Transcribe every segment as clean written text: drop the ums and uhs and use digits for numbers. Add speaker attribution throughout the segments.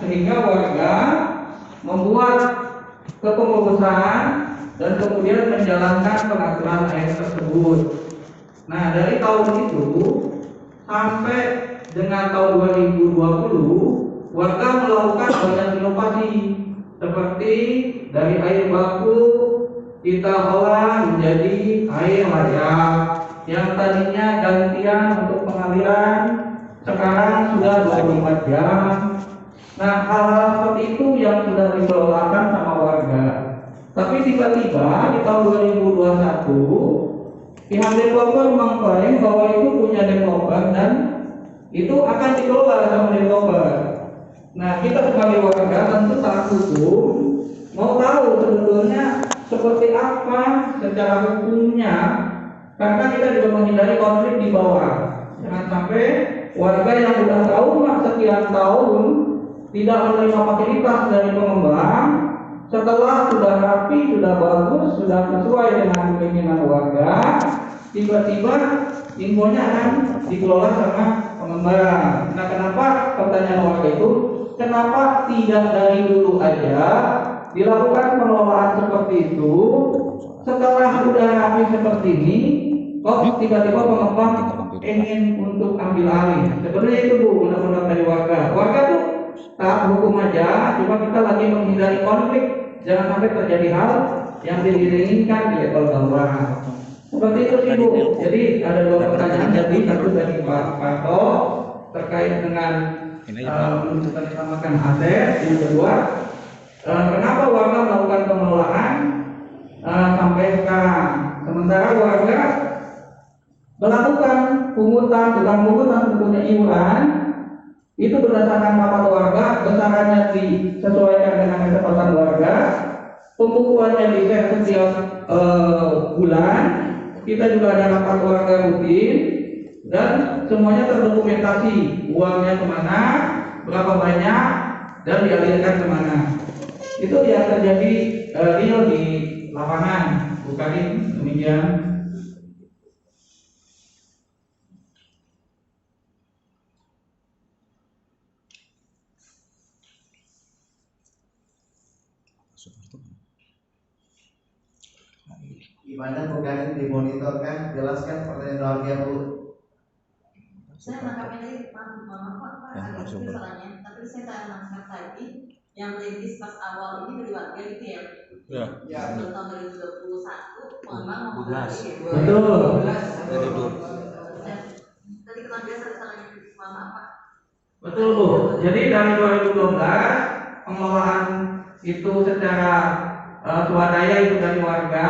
Speaker 1: sehingga warga membuat kepengurusan dan kemudian menjalankan pengaturan air tersebut. Nah, dari tahun itu sampai dengan tahun 2020, warga melakukan banyak inovasi seperti dari air baku kita olah menjadi air layak yang tadinya gantian untuk pengaliran sekarang sudah 24 jam. Nah, hal-hal seperti itu yang sudah dikelolakan sama warga. Tapi tiba-tiba di tahun 2021 pihak developer mengklaim bahwa itu punya developer dan itu akan dikelola sama developer. Nah, kita sebagai warga tentu taat hukum mau tahu sebetulnya seperti apa secara hukumnya, karena kita juga menghindari konflik di bawah. Jangan sampai warga yang sudah tahu sekian tahun tidak menerima fasilitas dari pengembang, setelah sudah rapi, sudah bagus, sudah sesuai dengan keinginan warga, tiba-tiba infonya akan dikelola sama pengembang. Nah, kenapa pertanyaan warga itu, kenapa tidak dari dulu aja dilakukan pengelolaan seperti itu? Setelah sudah rapi seperti ini, kok tiba-tiba pengembang ingin untuk ambil alih? Sebenarnya itu Bu, undang-undang dari warga. Warga tuh taat hukum aja, cuma kita lagi menghindari konflik, jangan sampai terjadi hal yang diinginkan di level bawah. Seperti itu sih Bu. Jadi ada dua pertanyaan, jadi satu dari Pak Parto terkait dengan menyelamatkan aset, yang kedua kenapa warga melakukan pengelolaan sampai sekarang, sementara warga melakukan pungutan, tukang pungutan punya iuran itu berdasarkan papat warga, besarannya disesuaikan dengan kecepatan warga, pembukuannya di setiap bulan. Kita juga ada rapat warga rutin dan semuanya terdokumentasi, uangnya kemana, berapa banyak, dan dialirkan kemana. Itu yang terjadi real di lapangan, bukan demikian.
Speaker 2: Gimana bukan dimonitorkan, jelaskan pertanyaan warga Bu.
Speaker 3: Saya menangkapnya tadi, maaf Pak, agak sulit soalnya, tapi saya menangkap tadi yang merintis pas awal ini dari warga gitu ya. Ya. Sebelum tahun 2021, memang memulai.
Speaker 1: Betul.
Speaker 3: Tadi keluar biasa salahnya maaf Pak.
Speaker 1: Betul Bu. Jadi dari 2012 pengelolaan itu secara swadaya itu dari warga.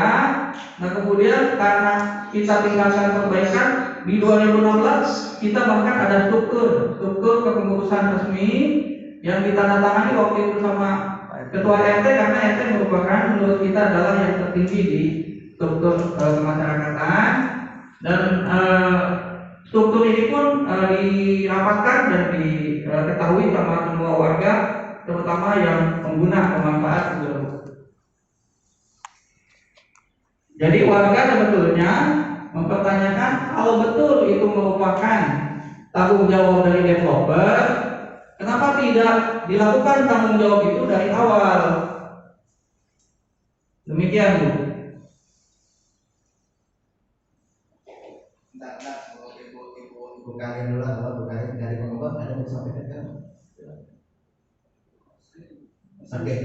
Speaker 1: Nah, kemudian karena kita tingkatkan perbaikan di 2016 kita bahkan ada struktur kepengurusan resmi yang ditandatangani waktu itu sama ketua RT, karena RT merupakan menurut kita adalah yang tertinggi di struktur kemasyarakatan, dan struktur ini pun dirapatkan dan diketahui sama semua warga, terutama yang pengguna pemanfaat tersebut. Jadi warga sebetulnya mempertanyakan kalau betul itu merupakan tanggung jawab dari developer, kenapa tidak dilakukan tanggung jawab itu dari awal? Demikian Bu.
Speaker 2: Ibu Karin dulu, Bu Karin dari pengembang ada yang disampaikan kan? Oke.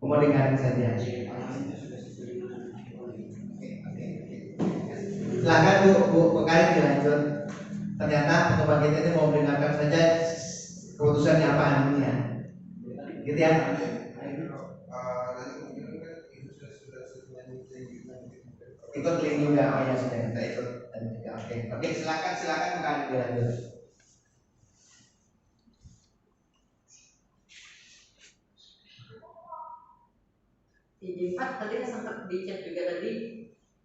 Speaker 2: Mau dengarin saja. Silakan Bu Karin dilanjut. Ternyata pengembang kita ini mau mendengarkan saja keputusannya apa ini ya. Gitu ya. Ikut link juga, oh ya sudah kita ikut dan juga oke silakan Bu Karin dilanjut.
Speaker 3: Jadi Pak, tadi sempat di chat juga tadi,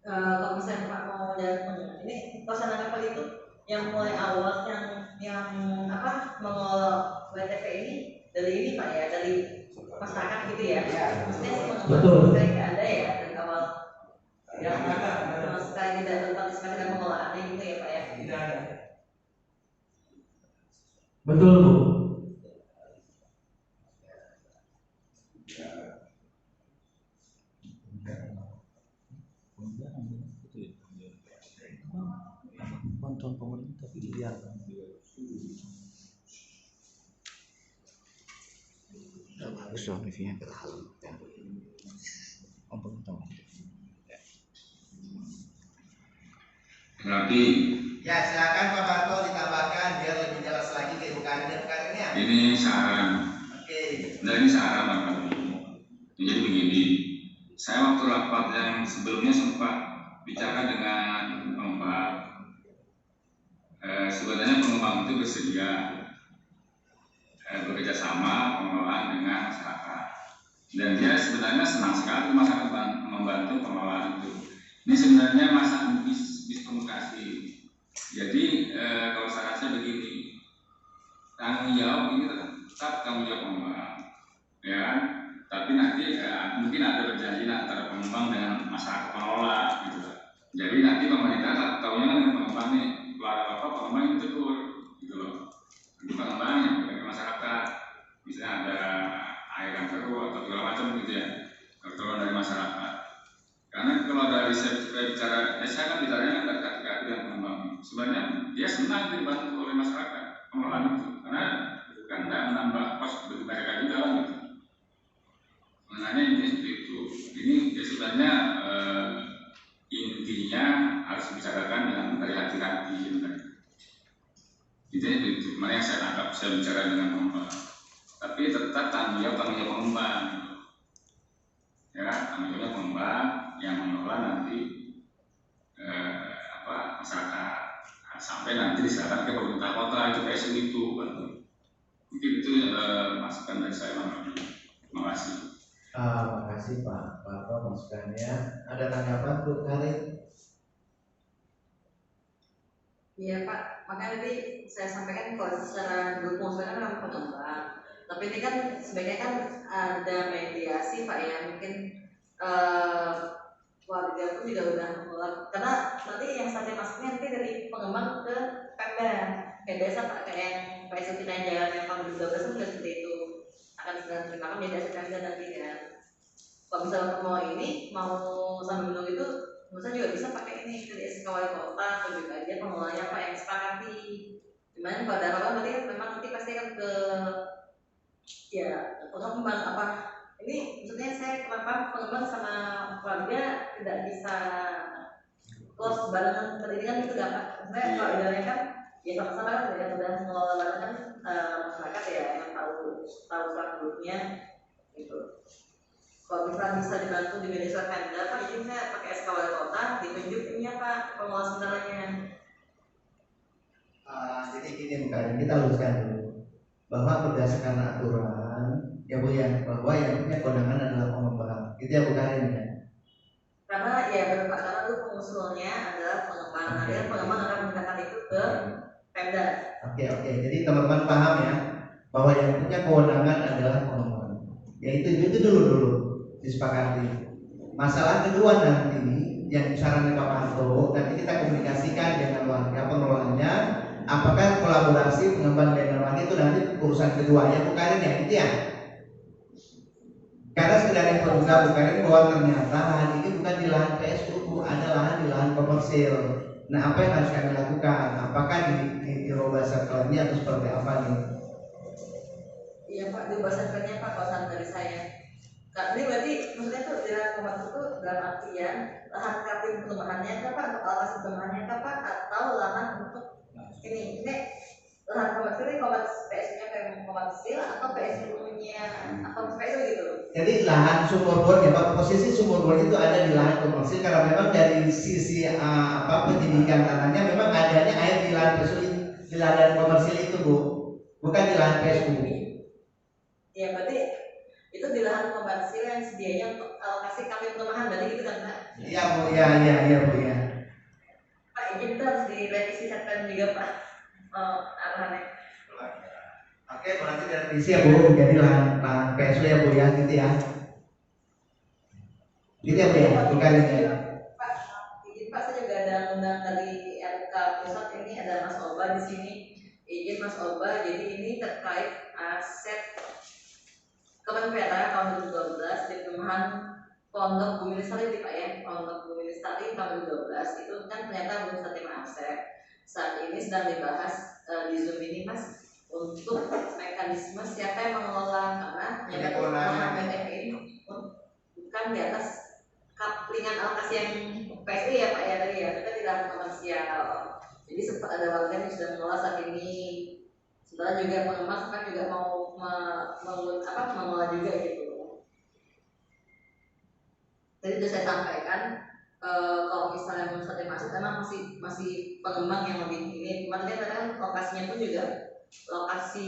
Speaker 3: kalau misalnya Pak mau jalan ini pelaksanaan kapal itu yang mulai awal yang apa mengelola WTP ini dari ini Pak ya, dari masyarakat gitu ya. Maksudnya
Speaker 1: Betul.
Speaker 3: sekali nggak ada ya dari awal yang sama sekali tidak tentang dengan pengelolaannya gitu ya Pak ya.
Speaker 1: Tidak ada. Betul Bu.
Speaker 4: Kontrol pemerintah tapi dibiarkan. Bagus dong reviewnya ke dalam.
Speaker 5: Berarti
Speaker 2: Ya silakan Pak Barto ditambahkan biar lebih jelas lagi ke Ibu Karin dan Karinnya.
Speaker 5: ini saran.
Speaker 2: Oke.
Speaker 5: Nah ini saran Pak Budi. Jadi begini, saya waktu rapat yang sebelumnya sempat bicara dengan pengembang. Sebenarnya pengembang itu bersedia bekerja sama pengelolaan dengan masyarakat. Dan dia sebenarnya senang sekali masyarakat membantu pengelolaan itu. Ini sebenarnya masalah miskomunikasi. Jadi kalau saya rasa begini, tanggung jawab ini tetap tanggung jawab pengembang, ya kan? Tapi nanti mungkin ada perjanjian antara pengembang dengan masyarakat pengelola, gitu. Jadi nanti pemerintah tahunya dengan pengembang nih, kalau ada apa pengembang itu tegur, gitu loh. Nanti pengembang yang ke masyarakat, misalnya ada air yang keruh atau segala macam gitu ya, kalau dari masyarakat. Karena kalau dari saya bicara, saya kan bicaranya dari kaki-kaki dan pengembang. Sebenarnya dia senang dibantu oleh masyarakat pengelolaan itu, karena kan tidak menambah kos bagi mereka juga kan gitu. Sebenarnya ini seperti itu. Ini ya sebenarnya intinya harus dibicarakan dengan dari hati-hati gitu kan. Intinya itu. Mana yang saya tangkap saya bicara dengan pengembang. Tapi tetap tanggung jawab pengembang. Gitu. Ya, tanggung jawab pengembang yang mengelola nanti masyarakat. Nah, sampai nanti diserahkan ke pemerintah kota itu PSU itu kan. Mungkin itu masukan dari saya. Terima kasih.
Speaker 2: Terima kasih Pak Barto masukannya. Ada tanggapan Bu Karin?
Speaker 3: Iya Pak, makanya tadi saya sampaikan kalau secara dukung saya kan pengembang. Tapi ini kan sebenarnya kan ada mediasi Pak ya, mungkin warga pun juga udah mulai, karena nanti yang saya masuknya nanti dari pengembang ke Pemda. Kayak biasa Pak, kayak yang PSU kita yang jalan yang tahun 2012 kan juga seperti itu, akan segera terimakan mediasi Pemda nanti kan. Kalau misalnya mau ini mau sambil menunggu itu, misalnya juga bisa pakai ini dari SK Wali Kota atau juga aja pengelolanya Pak yang sepakati. Dimana kalau ada apa-apa berarti kan memang nanti pasti akan ke ya pengembang apa ini maksudnya saya kenapa pengembang sama keluarga tidak bisa close barengan seperti ini kan itu dapat saya kalau ibaratnya kan ya sama-sama kan mereka sudah mengelola barengan masyarakat ya yang tahu seluk-beluknya gitu. Kalau misalnya bisa dibantu di media sosial Pemda Pak, jadi saya pakai SK Wali Kota ditunjuk ininya Pak pengelola sebenarnya.
Speaker 2: Jadi gini Bu Karin, kita luruskan dulu bahwa berdasarkan aturan ya Bu ya, bahwa yang punya kewenangan adalah pengembang. Itu ya Bu Karin ya.
Speaker 3: Karena ya betul Pak, karena itu pengusulnya adalah pengembang. Nanti pengembang akan memindahkan itu ke Pemda.
Speaker 2: Oke. Jadi teman-teman paham ya bahwa yang punya kewenangan adalah pengembang. Ya itu dulu disepakati. Masalah kedua nanti yang saran Pak Marto, nanti kita komunikasikan dengan warga pengelolanya. Apakah kolaborasi pengembang dengan warga itu nanti urusan kedua ya Bu Karin ya, itu ya. Karena sekedar informasi Bu Karin bahwa ternyata lahan ini bukan di lahan PSU, ada lahan di lahan komersil. Nah apa yang harus kami lakukan? Apakah dirubah setelahnya atau seperti apa nih?
Speaker 3: Iya Pak, dirubah setelahnya Pak kalau saran dari saya. Ini berarti maksudnya tuh di lahan komersil itu dalam artian lahan kapling perumahannya apa atau alokasi perumahannya apa atau lahan untuk ini lahan komersil ini PSU-nya kayak komersil atau PSU-nya atau PSU gitu.
Speaker 2: Jadi lahan sumur bor ya Pak, posisi sumur bor itu ada di lahan komersil karena memang dari sisi pendidikan tanahnya memang adanya air di lahan PSU, di lahan komersil itu Bu, bukan di lahan PSU.
Speaker 3: Ya berarti itu di lahan komersil yang sedianya untuk alokasi kapling perumahan berarti gitu kan Pak?
Speaker 2: Iya Bu, iya Bu ya.
Speaker 3: Pak izin itu harus direvisi September juga Pak arahannya.
Speaker 2: Oke, berarti dari visi ya Bu, jadi lahan PSU ya Bu ya, gitu ya. Gitu ya Bu ya, bukan ya.
Speaker 3: Pak, izin Pak saya juga ada undang dari RK pusat ini ada Mas Oba di sini. Izin Jadi Mas Oba, jadi ini terkait aset Kemenpora tahun 2012 di perumahan Pondok Bumi Lestari Pak ya, Pondok Bumi Lestari tahun 2012 itu kan ternyata belum terima aset. Saat ini sedang dibahas di Zoom ini Mas untuk mekanisme siapa yang mengelola karena yang perumahan BTP ini bukan di atas kaplingan alokasi yang PSI ya Pak ya tadi ya, kita tidak komersial. Jadi sempat ada warga yang sudah mengelola saat ini. Sebenarnya juga pengembang kan juga mau mengelola juga gitu. Tadi sudah saya sampaikan kalau misalnya belum selesai masuk memang masih pengembang yang lebih ini. Kemarin kan lokasinya pun juga lokasi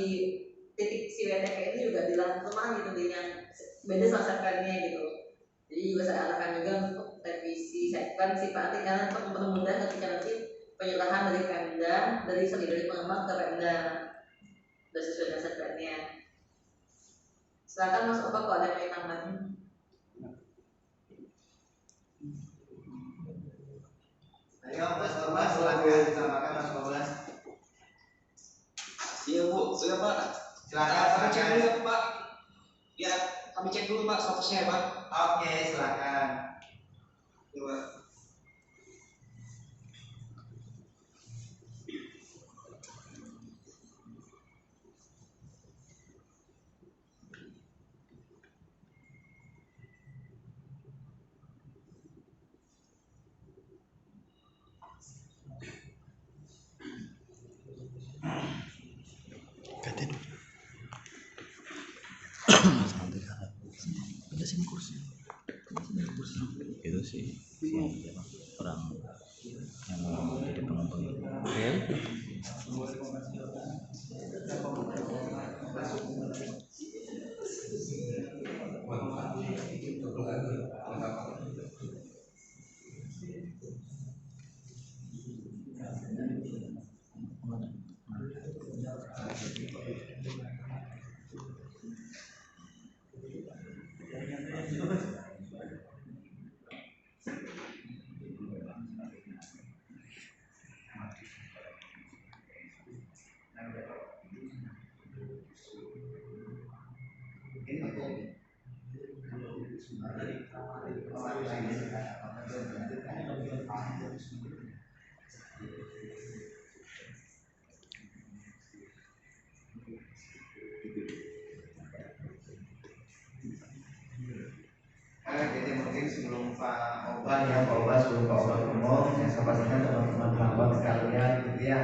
Speaker 3: titik si WTP itu juga di dalam rumah gitu, di yang beda sama segmennya gitu. Jadi juga saya arahkan juga untuk revisi segmen sifatnya karena untuk mempermudah ketika nanti penyerahan dari Pemda dari pengembang ke Pemda sudah sesuai dengan segmennya. Silakan Mas Oba kalau ada yang tambahin.
Speaker 2: Ayo Mas Oba, silakan ditambahkan Mas Oba.
Speaker 6: Iya Bu, iya Pak.
Speaker 2: Silakan.
Speaker 6: Kami cek dulu ya Pak. Ya, kami cek dulu Pak statusnya ya Pak.
Speaker 2: Oke, silakan.
Speaker 6: Iya Pak.
Speaker 4: Katin. Ada sini kursi. Itu sih orang yang mau jadi pengembang.
Speaker 2: Jadi mungkin sebelum Pak Oba ngomong, saya pastikan teman-teman hamba sekalian gitu ya.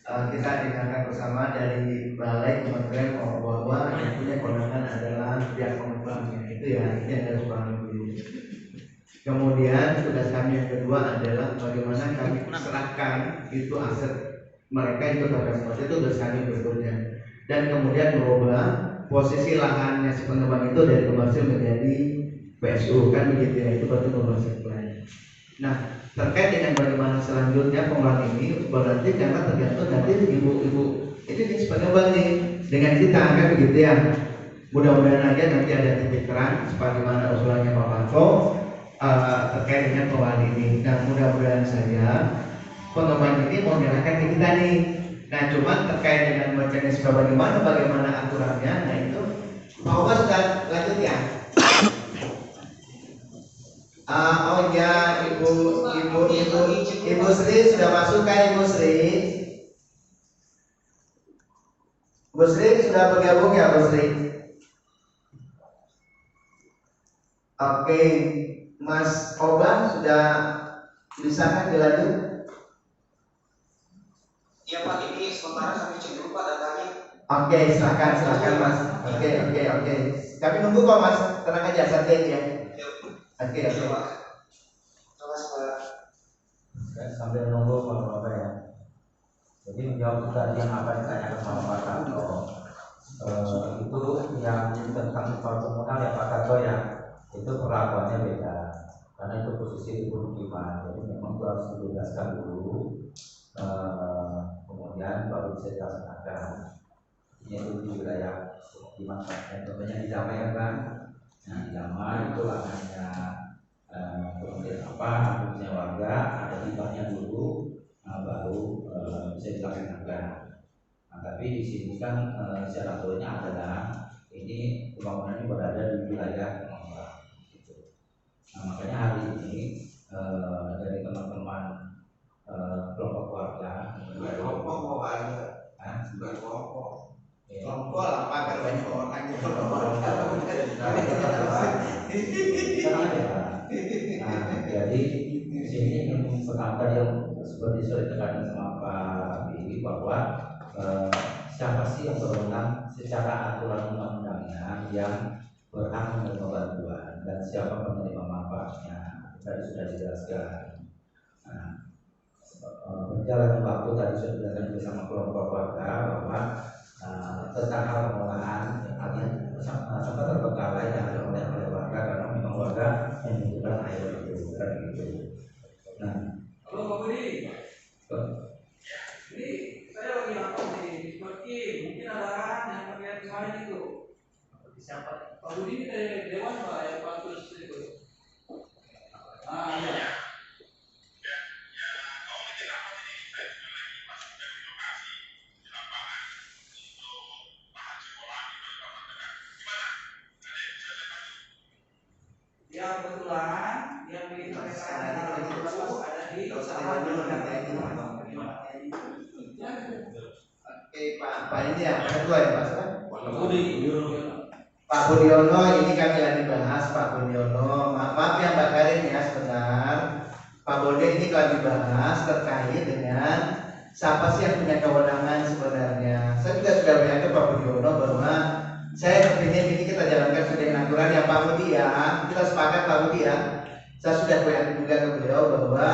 Speaker 2: Kita dengarkan bersama dari Balai Kementerian bahwa yang punya kewenangan adalah pihak pengembang, itu ya yang harus paham dulu. Kemudian tugas kami yang kedua adalah bagaimana kami serahkan itu aset mereka itu pada seperti itu, tugas kami berikutnya. Dan kemudian merubah posisi lahannya si pengembang itu dari komersil menjadi PSU, kan begitu ya, itu berarti merubah segmen. Nah, terkait dengan bagaimana selanjutnya pengelolaan ini berarti karena tergantung nanti ibu-ibu ini sebagai nih dengan kita kan begitu ya. Mudah-mudahan aja nanti ada titik terang sebagaimana usulannya Pak Panto terkait dengan pengelolaan ini. Nah, mudah-mudahan saja pengembang ini mau menyerahkan ke kita nih. Nah, cuma terkait dengan mekanisme bagaimana aturannya, nah itu Pak Oba sudah lanjut ya. Oh ya, Ibu Sri sudah masuk kan Ibu Sri? Bu Sri sudah bergabung ya Bu Sri? Oke, Mas Oba sudah bisa kan dilanjut?
Speaker 6: Iya Pak, ini sementara kami cek dulu Pak datanya.
Speaker 2: Oke, silakan Mas. Oke. Kami nunggu kok Mas, tenang aja santai ya. Oke.
Speaker 6: Pak. Terima kasih Pak.
Speaker 7: Sambil nunggu Bapak ya. Jadi menjawab tadi yang apa yang ditanyakan sama Pak Kato, itu yang tentang komunal ya Pak Kato ya, itu perlakuannya beda karena itu posisi di pemukiman, jadi memang itu harus dijelaskan dulu, kemudian baru bisa dilaksanakan. Ini itu di wilayah dimanfaatkan, contohnya di Damai kan, nah di Damai itu lahannya kemudian punya warga, ada hibahnya dulu, baru bisa dilaksanakan. Nah, tapi di sini kan syarat aturannya adalah ini pembangunan ini berada di wilayah pengembang. Gitu. Nah, makanya hari ini dari teman-teman kelompok warga,
Speaker 2: Kelompok lah pakai banyak orang gitu.
Speaker 7: Jadi di sini pertama yang seperti sudah ditekankan sama Pak Billy bahwa siapa sih yang berwenang secara aturan undang-undangnya yang berhak menerima bantuan dan siapa penerima manfaatnya tadi sudah dijelaskan. Nah, berjalannya waktu tadi sudah dijelaskan bersama kelompok warga bahwa tentang hal pengolahan artinya sempat terbengkalai yang ada oleh warga karena memang warga membutuhkan air itu kan gitu. Nah,
Speaker 1: halo Pak Budi. Ini saya lagi apa nih? Seperti mungkin ada arahan yang terkait kemarin itu. Siapa? Pak Budi ini dari Dewan Pak yang bagus itu. Ya. Ya kebetulan yang di ada di
Speaker 2: Oke Pak ini ya Pak Ketua ya Pak Pak Budiono ini kami lagi bahas Pak Budiono. Maaf ya Mbak Karin ya sebentar. Pak Bode ini kami bahas terkait dengan siapa sih yang punya kewenangan sebenarnya. Saya juga sudah bilang ke Pak Budiono bahwa saya kepingin ini kita jalankan sesuai dengan aturan ya Pak Budi ya. Kita sepakat Pak Budi ya. Saya sudah bilang juga ke beliau bahwa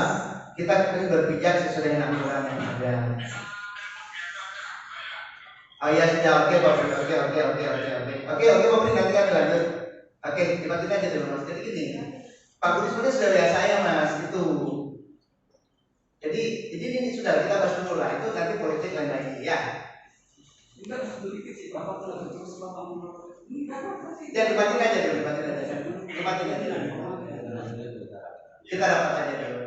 Speaker 2: kita kepingin berpijak sesuai dengan aturan yang ada. Oh iya sudah oke Pak Budi. Oke Pak Budi nanti kami lanjut. Oke dibantuin aja dulu Mas. Jadi gini, Pak Budi sebenarnya sudah lihat saya Mas itu. Jadi ini sudah kita bahas dulu lah. Itu nanti politik lain lagi ya.
Speaker 1: Enggak sedikit sih Bapak kalau terus Bapak
Speaker 2: Ya dibantuin aja dulu. Kita dapat aja dulu.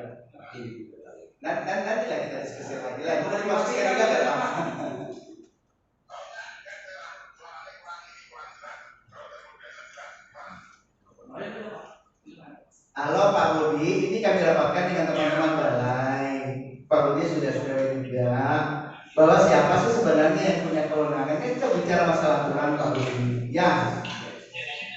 Speaker 2: Nanti lah kita diskusi lagi. Mau dimasukkan juga nggak Pak? Halo Pak Budi, ini kami rapatkan dengan teman-teman balai. Pak Budi sudah juga bahwa siapa sih sebenarnya yang punya kewenangan. Ini kita bicara masalah aturan Pak Budi. Ya,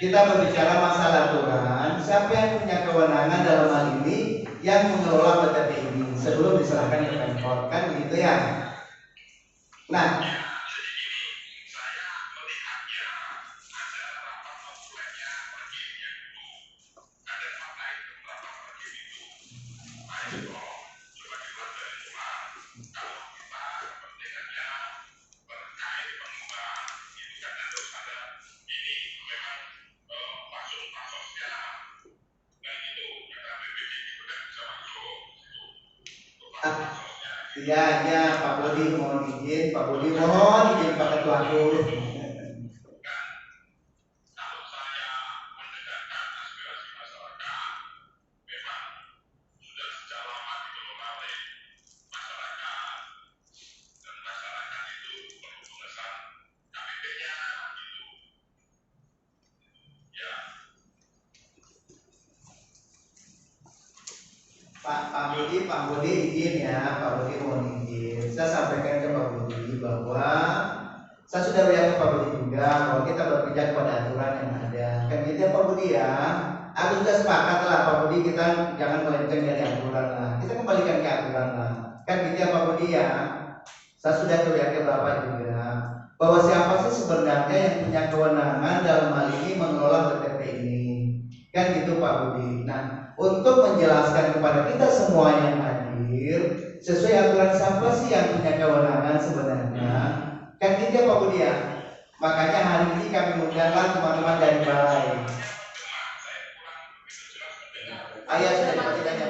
Speaker 2: kita berbicara masalah aturan. Siapa yang punya kewenangan dalam hal ini yang mengelola BTP ini sebelum diserahkan ke Pemkot kan begitu ya. Nah, iya Pak Budi mohon izin Pak Ketuaku. Pak Budi izin ya, Pak Budi mohon izin. Saya sampaikan ke Pak Budi bahwa saya sudah bilang ke Pak Budi juga bahwa kita berpijak pada aturan yang ada. Kan gitu ya Pak Budi ya. Aku sudah sepakat lah Pak Budi, kita jangan melenceng dari aturan lah. Kita kembalikan ke aturan lah. Kan gitu ya Pak Budi ya. Saya sudah bilang ke Bapak juga bahwa siapa sih sebenarnya yang punya kewenangan dalam hal ini mengelola BTP ini. Kan gitu Pak Budi. Nah, untuk menjelaskan kepada kita semua yang hadir sesuai aturan siapa sih yang punya kewenangan sebenarnya kan gitu Pak Budi ya. Makanya hari ini kami mengundanglah teman-teman dari balai. Ayah sudah dibacain aja.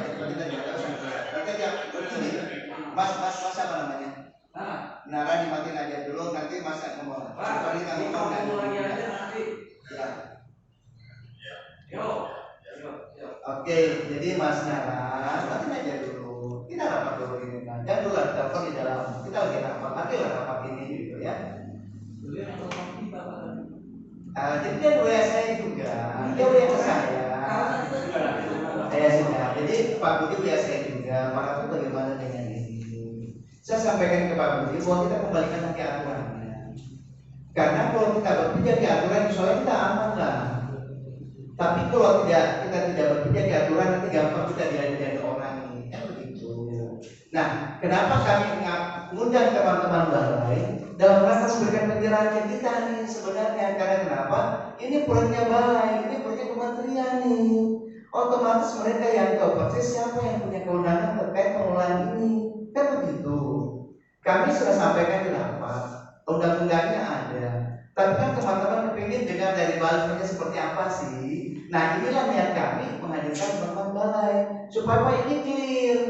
Speaker 2: Mas apa namanya? Nara dimatiin aja dulu nanti Mas ngomong.
Speaker 1: Pak, ini kamu lagi aja nanti.
Speaker 2: Ya.
Speaker 1: Yo.
Speaker 2: Oke, jadi Mas Nara, matiin aja dulu. Kita rapat dulu ini. Jangan dulu telepon di dalam. Kita lagi rapat. Nanti lah rapat ini gitu Jadi dia WA saya juga, dia WA ke saya. Saya sudah. Jadi Pak Budi WA saya juga. Pak Budi bagaimana dengan ini? Saya sampaikan ke Pak Budi bahwa kita kembalikan lagi aturannya. Karena kalau kita berpijak di aturan, soalnya kita aman lah. Tapi kalau kita tidak berpijak di aturan, nanti gampang kita diadu orang ini, kan begitu. Nah, kenapa kami mengundang teman-teman balai dalam rangka memberikan pencerahan ke kita nih sebenarnya? Karena kenapa? Ini proyeknya balai, ini proyek kementerian nih. Otomatis mereka yang tahu persis siapa yang punya kewenangan terkait pengelolaan ini, kan begitu. Kami sudah sampaikan di rapat, undang-undangnya ada. Tapi kan teman-teman ingin dengar dari balainya seperti apa sih? Nah, inilah niat kami menghadirkan teman-teman balai supaya ini clear.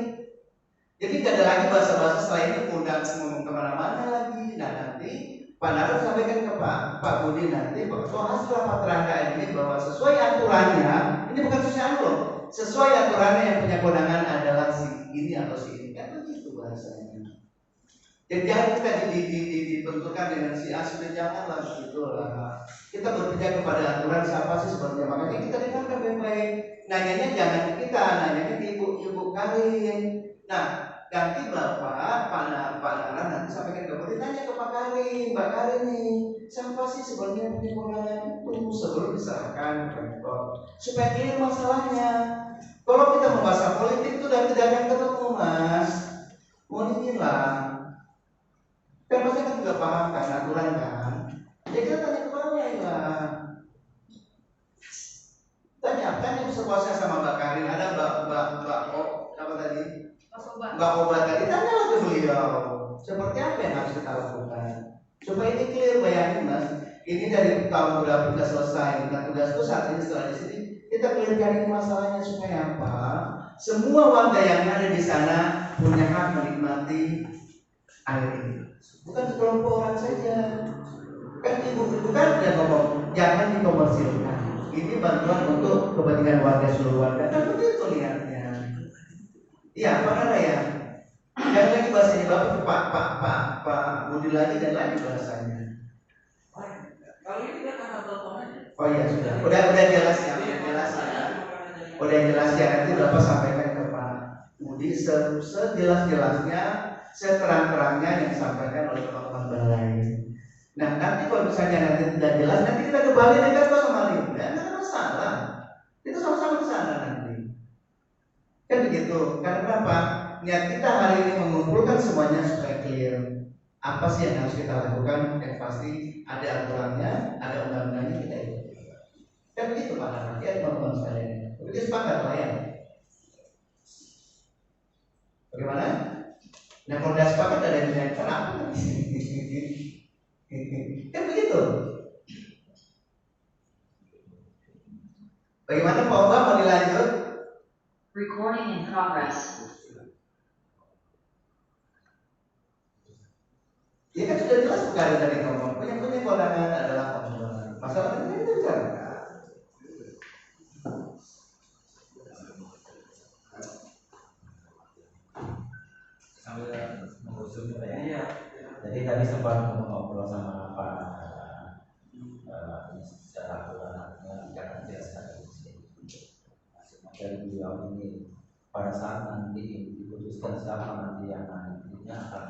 Speaker 2: Jadi tidak ada lagi bahasa-bahasa setelah ini ngomong kemana-mana lagi. Nah, nanti Pak Narot sampaikan ke Pak Budi nanti bahwa hasil rapat terakhir ini bahwa sesuai aturannya, ini bukan sesuai aturan, sesuai aturannya yang punya kewenangan adalah si ini atau si ini, kan begitu bahasanya. Jadi jangan kita dibenturkan dengan si A, sudah janganlah begitu lah. Kita berpijak kepada aturan siapa sih sebenarnya, makanya kita dengarkan baik-baik. Nanyanya jangan ke kita, nanyanya ke ibu Karin. Nah, nanti Bapak Pak Nara nanti sampaikan ke Budi, tanya ke Pak Karin, Mbak Karin nih, siapa sih sebenarnya punya kewenangan itu sebelum diserahkan ke Pemkot, supaya clear masalahnya. Kalau kita membahas politik itu dan tidak akan ketemu, Mas. Mohon izin lah. Kan Mas kan juga paham kan aturan kan. Ya kita tanya ke bawah lah. Tanya sepuasnya sama Mbak Karin, ada Mbak apa tadi? Mbak Obat tadi, tanyalah ke beliau seperti apa yang harus kita lakukan supaya ini clear. Bayangin Mas, ini dari tahun berapa kita selesai, kita tugas itu saat ini setelah di sini kita clearkan masalahnya supaya apa? Semua warga yang ada di sana punya hak menikmati air ini, bukan sekelompok orang saja. Kan ibu kan udah ngomong jangan dikomersilkan. Ini bantuan untuk kepentingan warga seluruh warga. Kan begitu lihatnya. Iya, Pak Nara ya. Jangan lagi bahasanya Pak Budi lagi dan lagi bahasanya.
Speaker 1: Kalau ini kita akan telepon aja.
Speaker 2: Oh iya sudah. Udah jelas ya. Udah jelas ya. Nanti Bapak sampaikan ke Pak Budi sejelas-jelasnya, seterang-terangnya yang disampaikan oleh teman-teman balai. Nah, nanti kalau misalnya nanti tidak jelas, nanti kita kembali dengan Pak Samalin. Tidak ada masalah. Kita sama-sama di sana nanti. Kan begitu. Karena apa? Niat kita hari ini mengumpulkan semuanya supaya clear. Apa sih yang harus kita lakukan? Yang pasti ada aturannya, ada undang-undangnya, kita ikuti. Kan begitu Pak Nara. Ya teman-teman sekalian. Begitu sepakat Pak ya. Bagaimana? Nah kalau sudah sepakat ada yang bilang kenapa? Kan begitu. Bagaimana Pak Oba, mau dilanjut?
Speaker 8: Recording in progress.
Speaker 2: Ya kan sudah jelas bukan dari ngomong. Punya kewenangan adalah pembunuhan. Masalah ini kita bicara.
Speaker 7: Sambil mengusung ya. Iya. Jadi tadi sempat ngobrol sama Pak secara aturannya akan jelaskan di sini. Dari beliau ini pada saat nanti diputuskan siapa nanti yang nantinya akan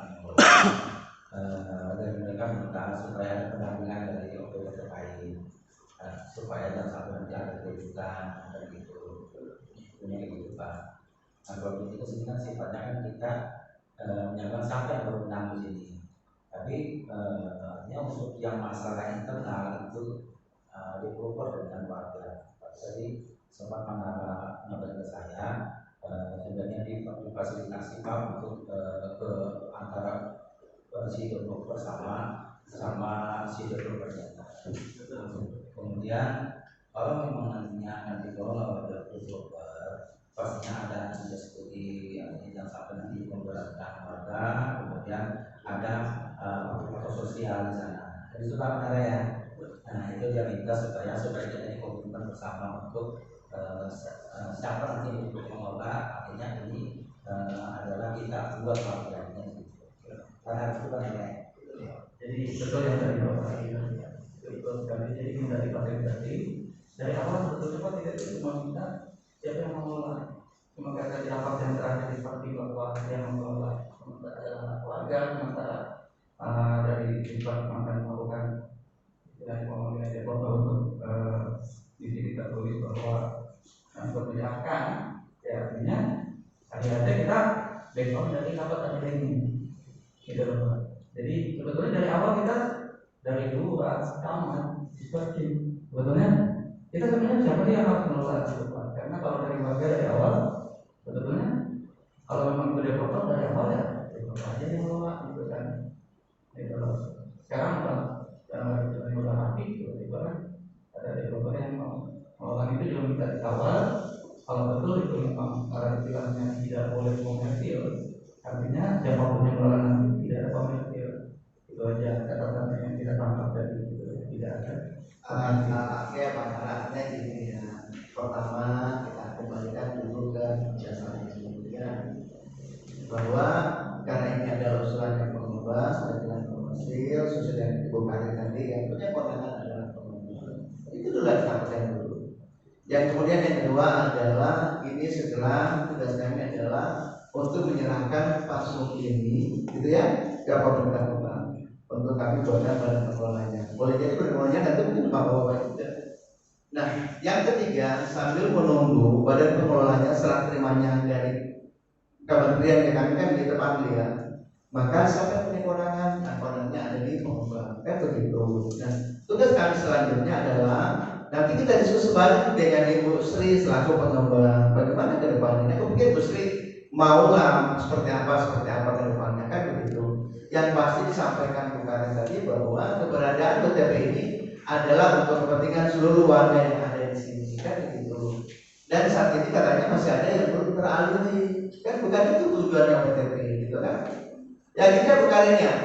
Speaker 7: dan mereka minta supaya ada pendampingan dari otoritas terkait supaya jangan sampai nanti ada kejutan dan gitu punya gitu Pak. Nah kalau itu sini kan sifatnya kan kita menyiapkan siapa yang berwenang di sini. Tapi artinya untuk yang masalah internal itu diperlukan dengan warga. Jadi sempat mengabarkan ke saya sebenarnya difasilitasi Pak untuk ke antara si developer sama si developernya. Kemudian kalau memang nanti kalau ada developer pastinya ada diskusi yang sampai nanti memberatkan warga, kemudian ada sosial di sana. Jadi itu Pak Nara ya. Nah itu dia minta supaya kita dikomitmen bersama untuk siapa nanti yang mengolah, artinya ini adalah kita buat warganya. Karena itu kan ya.
Speaker 1: Jadi betul yang tadi Bapak kita itu cuma minta siapa yang mengelola. Cuma kata di rapat yang terakhir seperti bahwa yang mengelola sementara adalah keluarga, sementara dari departemen melakukan dari pemilihan depot untuk di sini kita tulis bahwa untuk menyerahkan, ya artinya hari-hari kita background dari rapat ada ini, gitu loh. Jadi sebetulnya dari awal kita dari dulu taman seperti sebetulnya kita sebenarnya siapa sih yang harus mengelola gitu Pak? Karena kalau dari warga dari awal sebetulnya kalau memang itu developer dari awal ya developer aja yang mengelola gitu kan. Gitu loh. Sekarang udah rapi tiba-tiba kan ada developer yang mengelola itu juga minta dikawal. Kalau betul itu memang istilahnya tidak boleh komersil, artinya siapapun yang mengelola nanti tidak ada komersil. Itu aja catatan yang kita tangkap dari itu, tidak ada.
Speaker 2: Ya artinya gini ya. Pertama kita kembalikan dulu ke jasa itu ya, bahwa karena ini ada usulan yang mengubah dengan komersil sesuai dengan Ibu Karin tadi yang punya kewenangan adalah pengembang. Itu dulu kita sampaikan dulu. Yang kemudian yang kedua adalah ini setelah tugas kami adalah untuk menyerahkan pasung ini, gitu ya, ke pemerintah kota untuk kami buatkan badan pengelolanya. Boleh jadi pengelolanya nanti mungkin bapak-bapak juga. Nah, yang ketiga sambil menunggu badan pengelolanya serah terimanya dari kementerian yang kami kan di depan dia, maka siapa yang punya kewenangan? Nah, kewenangannya ada di pengembang, kan begitu. Nah, tugas kami selanjutnya adalah nanti kita diskusi balik dengan Ibu Sri selaku pengembang. Bagaimana ke depannya? Aku pikir Bu Sri maulah seperti apa ke depannya, kan begitu. Yang pasti disampaikan Bu Karin tadi bahwa keberadaan BTP ini adalah untuk kepentingan seluruh warga yang ada di sini, kan begitu. Dan saat ini katanya masih ada yang belum teraliri, kan bukan itu tujuannya BTP, gitu kan? Ya kita Bu Karin ya.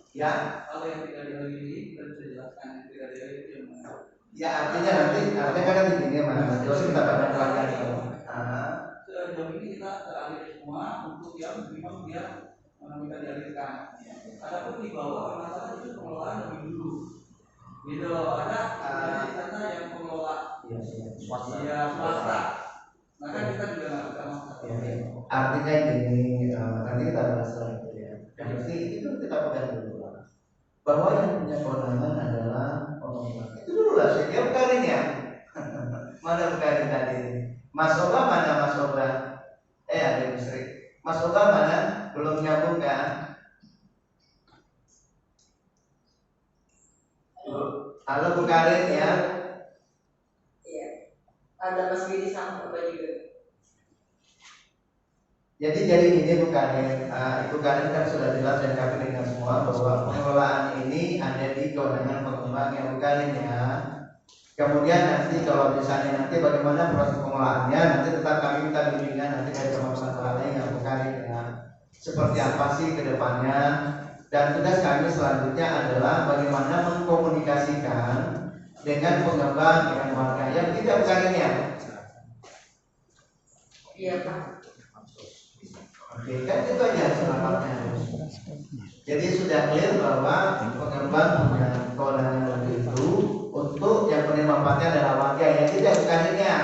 Speaker 2: Ya.
Speaker 1: Kalau yang tidak dialiri kita sudah jelaskan yang tidak dialiri itu yang mana?
Speaker 2: Ya artinya kan begini Mas. Terus kita banyak pelajari.
Speaker 1: Sejauh ini kita teraliri semua untuk yang memang dia minta dialirkan. Adapun di bawah masalah itu pengelolaan lebih dulu. Gitu ada di sana yang pengelola swasta. Maka kita juga nggak bisa masalah.
Speaker 2: Artinya gini, nanti kita bahas lagi ya. Yang pasti itu kita pegang dulu bahwa yang punya kewenangan adalah pengembang. Itu dulu lah, saya Bu Karin ya. Mana Bu Karin tadi? Mas Oba mana Mas Oba? Ada Ibu Sri. Mas Oba mana? Belum nyambung kan? Halo Bu Karin ya.
Speaker 3: Iya. Ada Mas Widi sama Oba juga.
Speaker 2: Jadi ini Bu Karin, Ibu Karin kan sudah jelas dan kami dengar semua bahwa pengelolaan ini ada di kewenangan pengembang yang Bu Karin ya. Kemudian nanti kalau misalnya nanti bagaimana proses pengelolaannya nanti tetap kami minta bimbingan nanti dari teman-teman lain yang Bu Karin ya. Seperti apa sih ke depannya, dan tugas kami selanjutnya adalah bagaimana mengkomunikasikan dengan pengembang dengan warga yang tidak Bu Karin ya.
Speaker 3: Iya Pak.
Speaker 2: Oke, kan itu aja selamatnya. Jadi sudah clear bahwa pengembang punya kewenangan itu untuk yang penerima manfaatnya adalah warga yang tidak bukannya.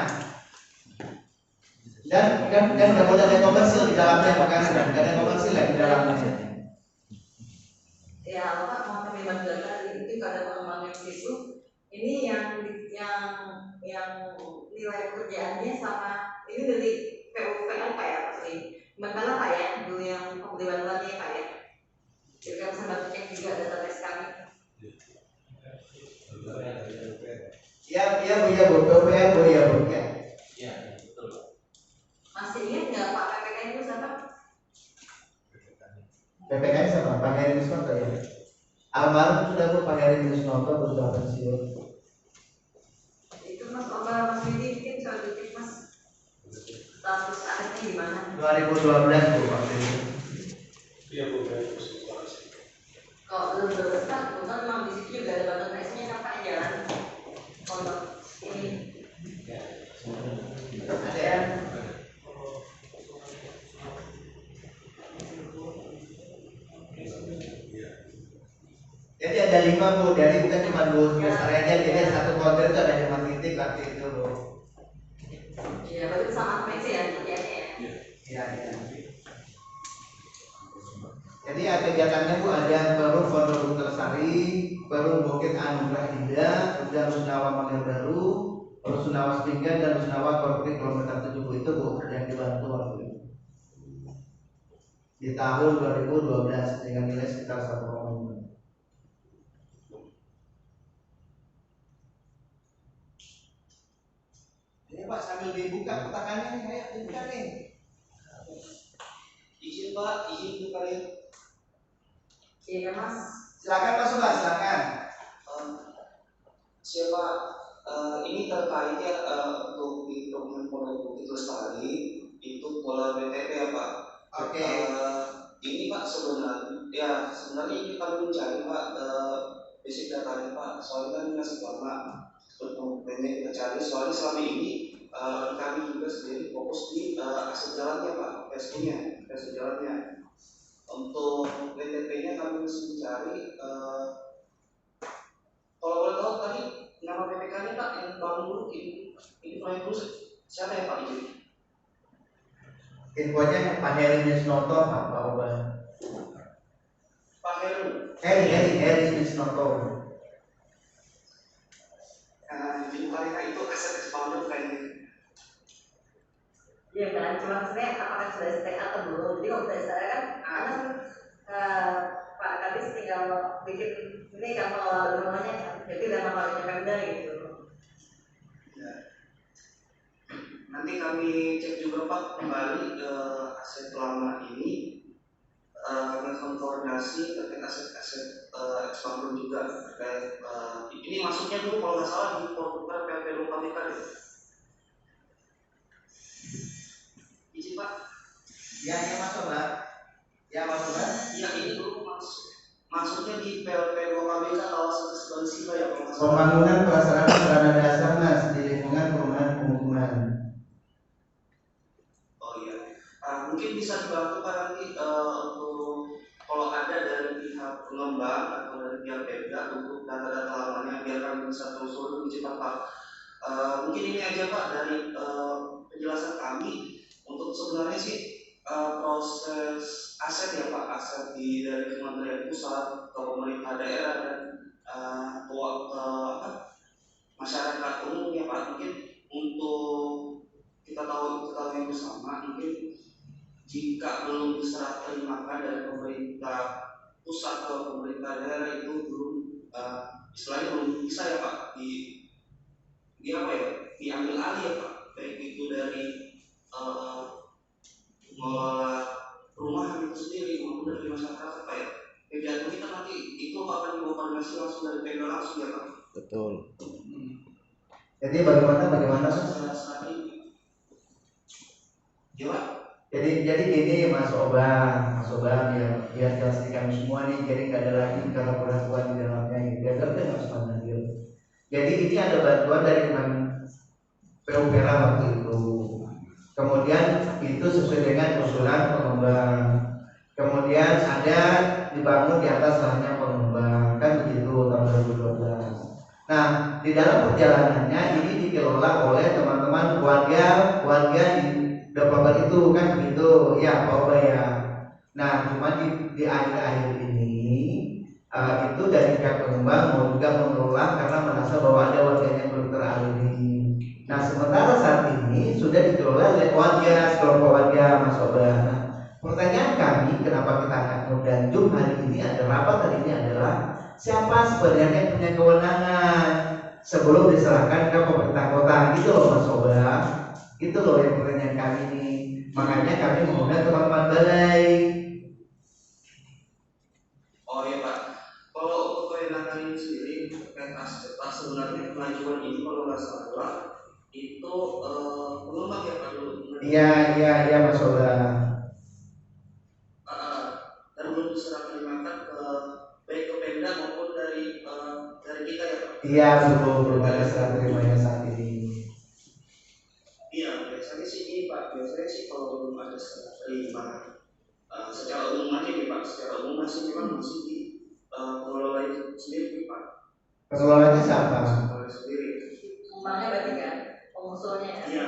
Speaker 2: Dan nggak boleh ada komersil di dalamnya, bukan nggak ada komersil lagi di dalamnya.
Speaker 3: Ya Pak mau kami bantu tadi itu ada pengembang yang itu. Ini yang nilai kerjaannya sama ini dari PUPR Pak ya pasti. Sementara Pak ya, dulu yang pembeli bantuannya Pak ya. Jadi kami bisa bantu cek juga database kami.
Speaker 2: Iya Bu, PUPR Bu ya Bu ya.
Speaker 6: Iya, betul.
Speaker 3: Masih ingat nggak Pak PPK itu siapa?
Speaker 2: PPKN sama Pak Heri Wisnoto ya. Almarhum sudah Bu, Pak Heri Wisnoto sudah pensiun.
Speaker 3: Itu Mas Oba, Mas Widi mungkin soal dikit Mas. Status adatnya gimana?
Speaker 2: 2012 Bu waktu itu.
Speaker 6: Iya Bu.
Speaker 3: Kalau belum besar, kebetulan memang di situ juga ada batas tesnya kan Pak jalan. Untuk ini.
Speaker 2: Ada ya. Jadi ada 5 Bu, dari bukan cuma 2 besar aja, jadi satu konter itu ada 5 titik waktu itu Bu.
Speaker 3: Iya, berarti sama Messi ya kerjanya ya.
Speaker 2: Iya, iya. Jadi kegiatannya Bu ada Perum Pondok Butarsari, Perum Bukit Anugerah Indah, kemudian Rusunawa Mangga Baru, Rusunawa Sepinggan dan Rusunawa Korpri kilometer 70 itu Bu yang dibantu waktu itu. Di tahun 2012 dengan nilai sekitar 1,5. Ini Pak sambil dibuka petakannya nih, kayak dibuka nih.
Speaker 6: Izin Pak, izin buka ya.
Speaker 3: Iya Mas.
Speaker 2: Silakan Pak Subah, silakan.
Speaker 6: Siapa? Ini terkait ya untuk di program Pondok Bukit Lestari itu pola BTP ya Pak.
Speaker 2: Oke.
Speaker 6: Ini Pak sebenarnya ini kami mencari Pak basic datanya Pak. Soalnya kan ini masih lama. Banyak kita cari. Soalnya selama ini kami juga sendiri fokus di aset jalannya Pak, PSP jalannya. Untuk BTP-nya kami masih mencari. Kalau boleh tahu tadi nama PPK-nya Pak yang bangun dulu ini proyek dulu siapa ya Pak izin?
Speaker 2: Infonya Pak Heri Misnoto Pak Oba.
Speaker 6: Pak Heru.
Speaker 2: Heri Misnoto.
Speaker 6: Jadi mereka itu aset expander kayaknya.
Speaker 3: Iya kan, cuma sebenarnya apakah sudah STA atau belum? Jadi kalau sudah STA kan, Pak Kadis tinggal bikin ini kan pengelola rumahnya kan, jadi udah namanya Pemda gitu.
Speaker 6: Ya. Nanti kami cek juga Pak kembali ke aset lama ini. Kami akan koordinasi terkait aset-aset expander juga terkait ini masuknya dulu kalau nggak salah di portal PLP KPK ya. Izin Pak.
Speaker 2: Ya Mas Oba. Ya Mas Oba.
Speaker 6: Ya ini dulu masuknya di PLP KPK kawasan Keseluruhan Siba ya kalau nggak salah.
Speaker 2: Pembangunan prasarana sarana dasar Mas di lingkungan perumahan pemukiman.
Speaker 6: Oh iya. Mungkin bisa dibantu Pak nanti untuk kalau ada dari pihak pengembang atau dari pihak Pemda untuk data-data lamanya biar kami bisa telusuri lebih cepat Pak. Mungkin ini aja Pak dari penjelasan kami untuk sebenarnya sih proses aset ya Pak, aset dari Kementerian Pusat atau pemerintah daerah dan masyarakat umum ya Pak. Mungkin untuk kita tahu bersama mungkin jika belum diserah terimakan dari pemerintah pusat atau pemerintah daerah itu belum istilahnya belum bisa ya Pak diambil alih ya Pak, baik itu dari mengelola perumahan itu sendiri maupun dari masyarakat Pak ya. Kegiatan kita nanti itu akan dikoordinasi langsung dari Pemda langsung ya Pak.
Speaker 4: Betul.
Speaker 2: Jadi bagaimana Mas?
Speaker 6: Ya Pak.
Speaker 2: Jadi gini Mas Oba biar jelas di kami semua nih, jadi nggak ada lagi keraguan di dalamnya gitu. Ya ngerti nggak Mas Nabil? Jadi ini ada bantuan dari PUPera waktu itu. Kemudian itu sesuai dengan usulan pengembang. Kemudian ada dibangun di atas lahannya pengembang, kan begitu tahun 2012. Nah, di dalam perjalanannya ini dikelola oleh teman-teman warga di developer itu kan begitu ya Pak Oba ya. Nah, cuma di akhir-akhir ini itu dari pihak pengembang mau juga mengelola karena merasa bahwa ada warganya yang belum teraliri. Nah, sementara saat ini sudah dikelola oleh kelompok warga Mas Oba. Nah, pertanyaan kami kenapa kita akan mengundang Zoom hari ini rapat hari ini adalah siapa sebenarnya yang punya kewenangan sebelum diserahkan ke pemerintah kota gitu loh Mas Oba. Itu loh yang pertanyaan kami ini. Makanya kami mengundang teman-teman balai.
Speaker 6: Oh iya Pak. Kalau untuk kewenangan ini sendiri terkait aset sebenarnya pengajuan ini kalau nggak salah itu pengembang ya Pak dulu.
Speaker 2: Iya Mas Oba.
Speaker 6: Dan belum diserahkan ke baik ke Pemda maupun dari kita ya Pak.
Speaker 2: Iya belum ada serah terimanya saat ini.
Speaker 6: Iya biasanya sih ini Pak, biasanya sih kalau belum ada serah terima secara umum aja nih Pak, secara umum masih memang masih di pengelola itu
Speaker 2: Pengelolanya siapa?
Speaker 6: oleh sendiri.
Speaker 3: Kembangnya berarti kan pengusulnya ya.
Speaker 6: Iya,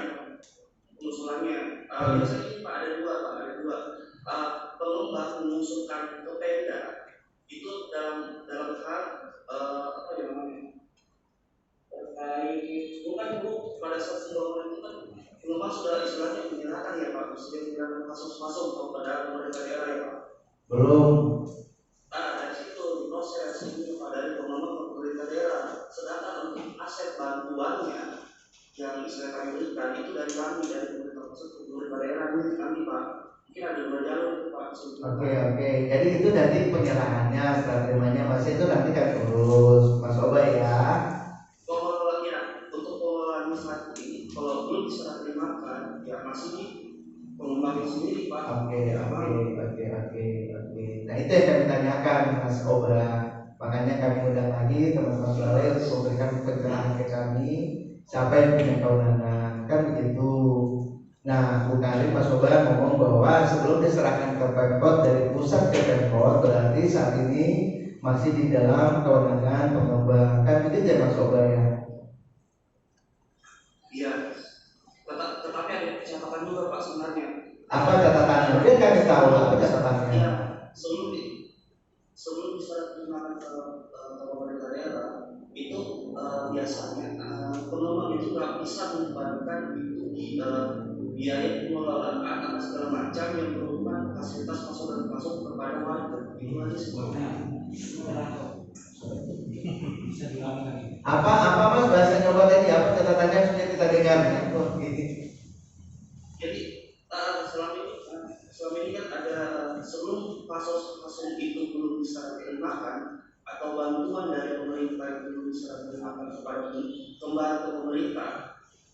Speaker 6: pengusulannya. Biasanya ini Pak ada dua. Pengembang mengusulkan ke Pemda itu dalam hal apa ya namanya? Terkait bukan Bu, pada saat pembangunan itu kan pengembang sudah istilahnya menyerahkan ya Pak, sudah menyerahkan kasus masuk kepada pemerintah daerah ya Pak.
Speaker 2: Belum.
Speaker 6: Dari situ diproses ini Pak dari pengembang ke pemerintah daerah. Sedangkan untuk aset bantuannya yang istilah kami berikan itu dari kami dari pemerintah pusat ke pemerintah daerah ini kami Pak. Mungkin ada dua jalur itu Pak.
Speaker 2: Oke. Jadi itu nanti penyerahannya setelah terimanya Mas itu nanti kan urus Mas Oba ya.
Speaker 6: Pengelolanya untuk pengelolaan administratif ini kalau belum diserah terimakan ya masih di pengembangnya sendiri Pak.
Speaker 2: Oke. Nah itu yang kami tanyakan Mas Oba. Makanya kami undang lagi teman-teman balai untuk memberikan pencerahan ke kami siapa yang punya kewenangan kan begitu. Nah, Bu Karim Mas Oba ngomong bahwa sebelum diserahkan ke Pemkot dari pusat ke Pemkot berarti saat ini masih di dalam kewenangan pengembang kan begitu ya Mas Oba ya?
Speaker 6: Iya. Tetapi ada catatan juga Pak sebenarnya.
Speaker 2: Apa catatannya? Biar kami tahu apa catatannya.
Speaker 6: Iya. Sebelum diserah terimakan ke pemerintah daerah itu biasanya pengembang itu nggak bisa membebankan itu di biaya pengelolaan atau segala macam yang berupa fasilitas masuk kepada warga. Itu aja sebenarnya.
Speaker 2: Apa Mas bahasa nyoba tadi apa catatannya sudah kita dengar ya?
Speaker 6: Jadi selama ini kan ada sebelum kasus itu belum bisa diterimakan atau bantuan dari pemerintah itu belum bisa diterimakan kepada kembali ke pemerintah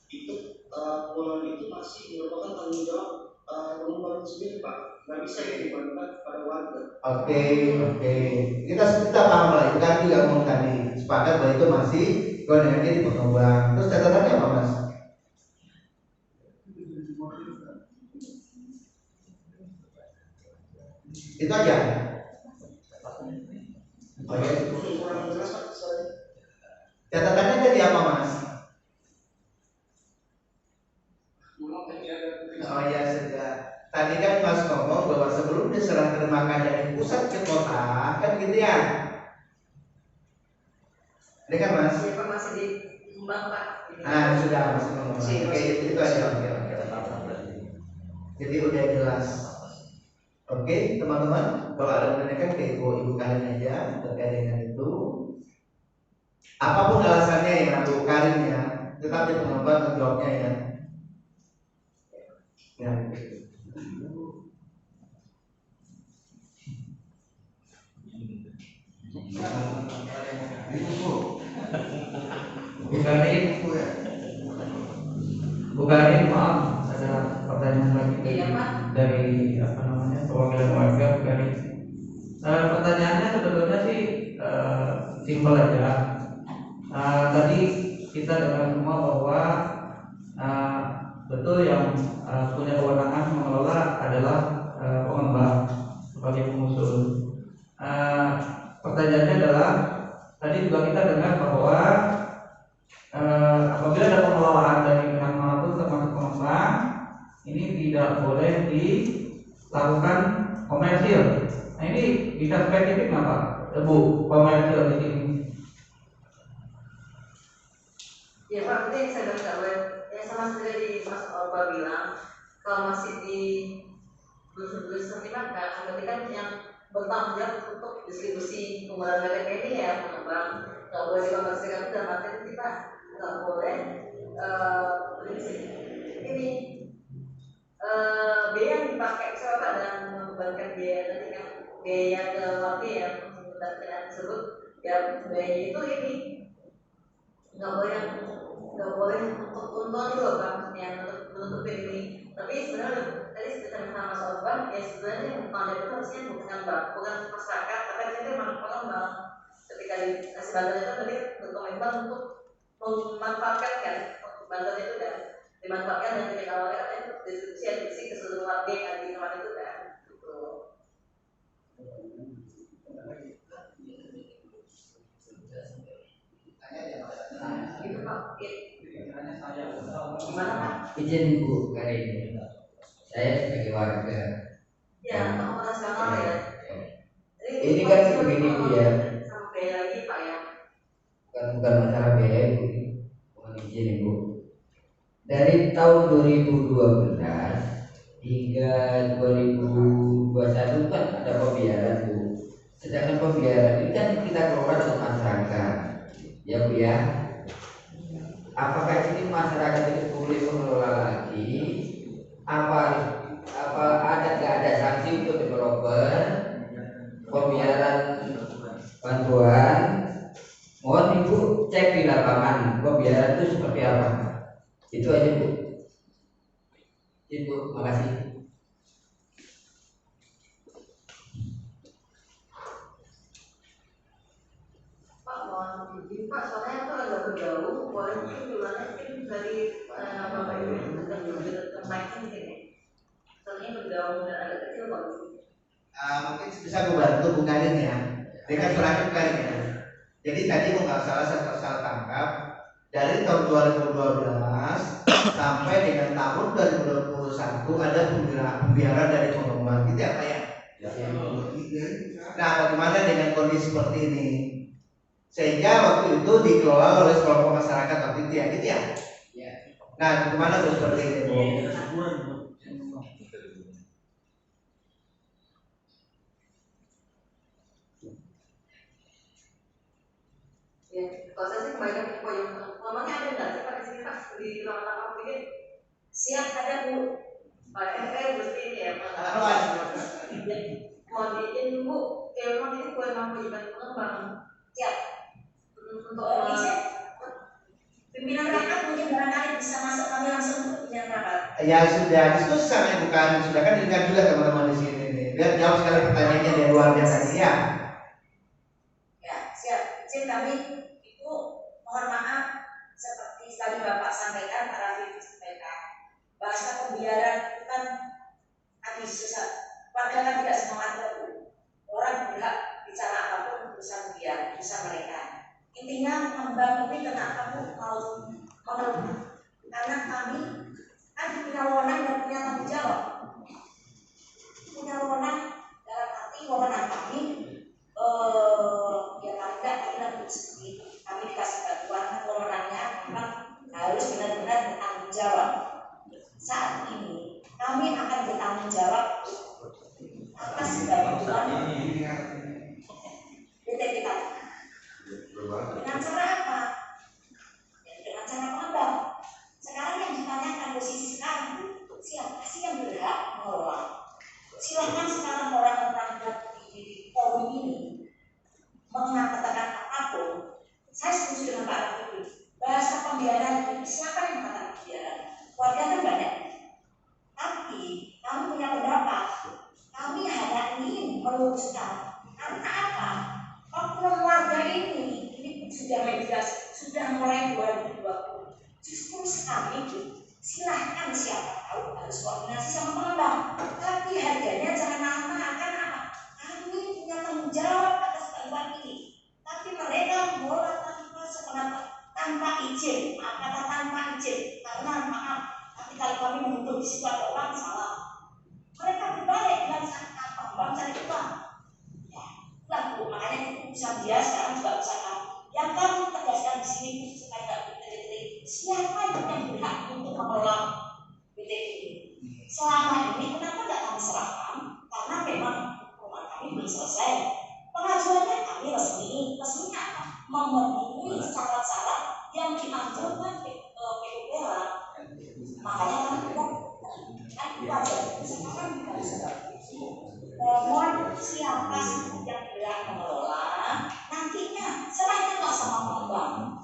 Speaker 6: itu pengelolaan itu masih merupakan tanggung jawab pengembang itu sendiri Pak, nggak bisa dibebankan kepada warga. Oke.
Speaker 2: Kita paham lah itu kan juga ngomong tadi sepakat bahwa itu masih kewenangannya di pengembang. Terus catatannya apa Mas? Itu aja. Oke.
Speaker 6: Kurang jelas Pak, sorry.
Speaker 2: Catatannya tadi apa Mas? Oh ya sudah. Tadi kan Mas ngomong bahwa sebelum diserah terimakan dari pusat ke kota kan gitu ya. Ini kan Mas.
Speaker 3: Iya Pak masih di kembang Pak.
Speaker 2: Sudah Mas ngomong. Oke, itu aja. Oke. Jadi udah jelas. Oke, teman-teman, kalau ada menanyakan ke ibu Karin aja terkait dengan itu. Apapun alasannya ya Bu Karin ya, tetapi pengembang menjawabnya ya.
Speaker 1: Bu Karin, maaf ada pertanyaan lagi dari perwakilan warga Bu Karin. Pertanyaannya sebetulnya sih simpel aja. Tadi kita dengar semua bahwa betul yang punya kewenangan mengelola adalah pengembang sebagai pengusul. Pertanyaannya adalah tadi juga kita dengar bahwa apabila ada pengelolaan dari pihak manapun termasuk pengembang ini tidak boleh dilakukan komersil. Nah ini bisa spesifik nggak Pak? Bu, komersil di sini.
Speaker 3: Ya Pak, berarti saya bilang nggak boleh. Ya sama seperti Mas Oba bilang, kalau masih di belum sertifikat, berarti kan yang bertanggung jawab untuk distribusi penggunaan mereka ini ya pengembang. Nggak boleh dikomersilkan itu dalam arti kita nggak boleh ini biaya yang dipakai misalnya Pak dan membebankan biaya tadi kan biaya ke warga ya menggunakan kendaraan tersebut ya biaya itu ini nggak boleh untuk untung itu loh Pak maksudnya untuk menutupin ini. Tapi sebenarnya tadi seperti sama Mas Oban ya sebenarnya yang pengembang itu harusnya bukan masyarakat tapi itu memang pengembang ketika dikasih bantuan itu berarti berkomitmen untuk memanfaatkan kan bantuan itu kan dimanfaatkan dan ketika awalnya katanya distribusi ke seluruh warga yang ada di tempat itu kan gitu. Gimana Pak?
Speaker 9: Izin Ibu kali ini. Saya sebagai warga.
Speaker 3: Ya, untuk operasional ya.
Speaker 9: Ini kan begini Bu ya.
Speaker 3: Sama biaya lagi Pak ya.
Speaker 9: Bukan masalah biaya Ibu. Mohon izin Ibu. Dari tahun 2012 hingga 2021 kan ada pembiaran Bu. Sedangkan pembiaran ini kan kita kelola untuk masyarakat. Ya Bu ya. Apakah ini masyarakat itu boleh mengelola lagi? Apa nggak ada sanksi untuk developer pembiaran bantuan? Mohon Ibu cek di lapangan pembiaran itu seperti apa. Itu aja Bu. Ibu, makasih.
Speaker 3: Pak, mohon izin Pak, soalnya itu agak berjauh, boleh mungkin duluannya mungkin dari Bapak Ibu tentang mic-nya mungkin ya. Soalnya berjauh dan agak kecil Pak.
Speaker 2: Mungkin bisa gue bantu bukain ya. Dengan surat bukain ya. Jadi tadi kalau nggak salah saya salah tangkap dari tahun 2012 sampai dengan tahun 2021 ada pembiaran dari pengembang gitu ya Pak ya. Nah, bagaimana dengan kondisi seperti ini? Sehingga waktu itu dikelola oleh sekelompok masyarakat waktu itu ya, gitu ya. Nah, bagaimana terus seperti ini Bu?
Speaker 3: Ya, kalau saya sih kebanyakan info yang lamanya ada nggak sih Pak di sini Pak di ruangan apa mungkin? Siap ada Bu. Pak mesti ini ya Pak. Mohon izin Bu, memang ini kewenangan kewajiban pengembang. Siap. Untuk izin pimpinan rapat mungkin barangkali bisa masuk kami langsung untuk pimpinan rapat.
Speaker 2: Ya sudah, itu sangat bukan sudah kan dengar juga teman-teman di sini nih. Biar jawab sekali pertanyaannya dari luar biasa ya.
Speaker 3: Ya, siap. Izin kami itu mohon maaf seperti tadi Bapak sampaikan, Pak Rafi sampaikan. Bahasa pembiaran itu kan habis susah. Warga kan tidak semua ada. Orang berhak bicara apapun urusan dia, urusan mereka. Intinya pengembang ini kenapa Bu mau mengeluh? Karena kami kan punya wewenang dan punya tanggung jawab. Punya wewenang dalam arti wewenang kami ya paling tidak kami seperti kami dikasih bantuan kan wewenangnya memang harus benar-benar bertanggung jawab. Saat ini kami akan bertanggung jawab atas bantuan BTP tadi. Dengan cara apa? Ya, dengan cara pengembang. Sekarang yang ditanyakan posisi sekarang, siapa sih yang berhak mengelola? Silakan sekarang orang-orang di forum ini mengatakan apapun. Saya setuju dengan Pak Rafi. Bahasa pembiaran itu siapa yang mengatakan pembiaran? Warga kan banyak. Tapi kami punya pendapat. Kami hanya ingin meluruskan. Karena apa? Oknum warga ini sudah sudah mulai 2020. Justru kami silahkan siapa tahu harus koordinasi sama pengembang. Tapi harganya jangan mahal-mahal kan apa? Kami punya tanggung jawab atas bantuan ini. Tapi mereka mengelola tanpa izin. Kata tanpa izin karena maaf. Tapi kalau kami menuduh di situ ada orang salah. Mereka berbalik dengan apa? Pengembang cari uang. Bu, makanya itu bisa dia sekarang juga bisa kami. Yang kami tegaskan di sini supaya tidak bertele-tele. Siapa yang berhak untuk mengelola BTP ini? Selama ini kenapa tidak kami serahkan? Karena memang rumah kami belum selesai. Pengajuannya kami resminya apa? Memenuhi syarat-syarat yang dianjurkan PUPR. Makanya kami bilang kan itu aja. Sekarang kita bisa mohon siapa yang berhak mengelola nantinya serahkanlah sama pengembang.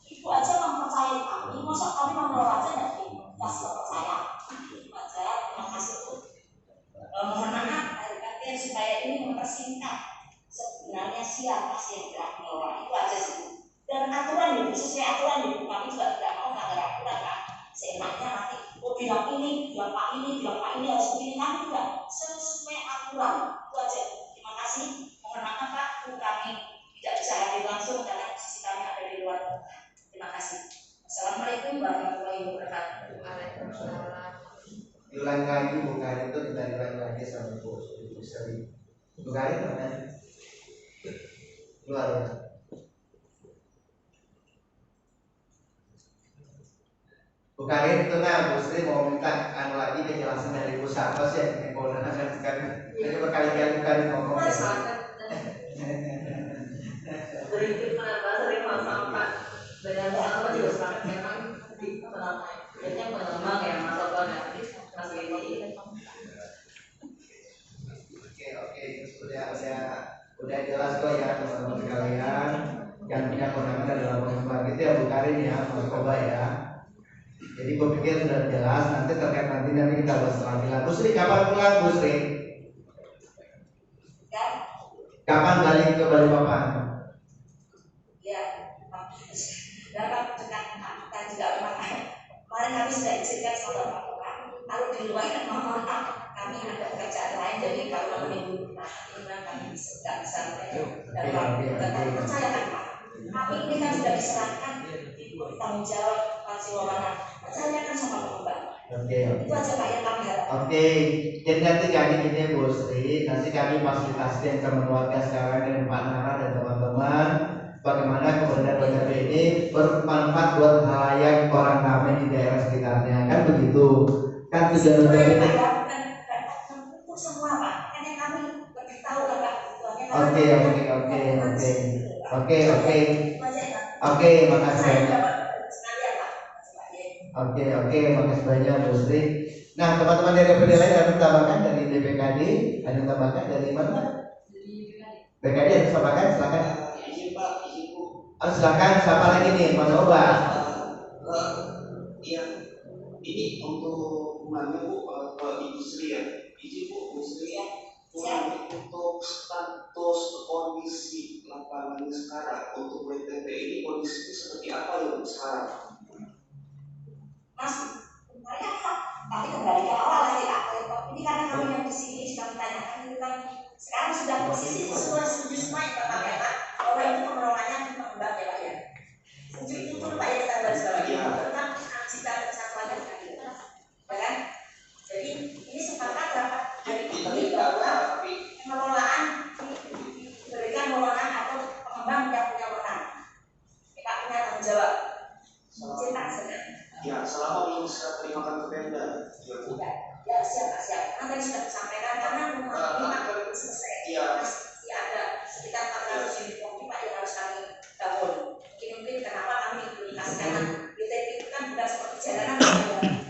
Speaker 3: Itu aja mempercayai kami, masa kami mengelola aja tidak percaya. Itu aja, terima kasih Bu. Mohon maaf akhir supaya ini mempersingkat sebenarnya siapa sih yang berhak mengelola, itu aja sih. Dan aturan itu sesuai aturan itu kami juga tidak mau melanggar aturan kan. Seenaknya nanti bilang ini, bilang Pak ini harus begini, kami juga sesuai aturan. Itu aja. Terima kasih. Mohon maaf Pak, kami tidak bisa hadir langsung karena posisi kami ada di luar. Terima kasih. Assalamualaikum warahmatullahi wabarakatuh.
Speaker 2: Karin mana? Keluar ya. Bu Karin itu Bu Sri mau minta lagi penjelasan dari Bu Santos ya, yang kewenangan kan. Jadi berkali-kali Bu Karin ngomong.
Speaker 3: Berikut sering masalah dengan apa juga sangat memang di pengembang ya masalahnya masih ini.
Speaker 2: Oke, udah jelas kok ya teman-teman sekalian. Yang punya kewenangan adalah pengembang itu ya Bu Karin ya, Mas Koba ya. Jadi gue pikir sudah jelas. Nanti terkait nanti kita bahas lagi lah. Bu Sri kapan pulang Bu Sri? Kapan balik ke Balikpapan?
Speaker 10: Ya, dapat dekat kita juga kemarin kami sudah izinkan sama Bapak. Kalau di luar kami ada pekerjaan lain, jadi kalau menunggu kami tidak bisa dan percayakan Pak. Kami ini kan sudah diserahkan tanggung jawab Siwawana. Percayakan sama pengembang. Itu aja Pak yang kami harap.
Speaker 2: Jadi nanti kami ini Bu Sri, nanti kami fasilitasi yang kemenuarkan sekarang dengan Pak Nara dan teman-teman. Bagaimana keberadaan BKB ini bermanfaat buat halayak orang ramai di daerah sekitarnya, kan begitu? Kan tujuan dari ini.
Speaker 10: Untuk semua Pak, hanya kami beritahu lah Pak.
Speaker 2: Oke, makasih banyak. Oke, makasih banyak Bu Sri. Nah, teman-teman dari PDL lain ada tambahkan dari DPKD, ada tambahkan dari mana? BKD ada tambahkan, silakan. Silakan, siapa lagi nih, Mas Oba?
Speaker 6: Iya, ini untuk mana Bu, ke Ibu Sri ya? Izin Bu Sri ya. Untuk status kondisi lapangannya sekarang untuk WTP ini kondisinya seperti apa ya Bu sekarang?
Speaker 10: Mas, tapi kembali ke awal lagi Pak. Ini karena kami yang di sini sudah menanyakan itu kan sekarang sudah posisi setuju semua ya Pak ya Pak. Bahwa itu pengelolaannya pengembang ya Pak ya. Setuju itu dulu Pak ya kita bahas lagi tentang cita kesatuan dan keadilan, ya kan? Jadi ini sepakat rapat dari ini bahwa pengelolaan diberikan wewenang atau pengembang yang punya wewenang. Kita punya tanggung jawab. Cita sedang.
Speaker 6: Ya, selama belum saya terimakan ke Pemda.
Speaker 10: Ya, siap. Nanti sudah disampaikan karena rumah ini Pak selesai. Masih ada sekitar 400 unit kopi Pak yang harus kami bangun. Mungkin kenapa kami komunikasi karena BTP itu kan bukan seperti jalanan.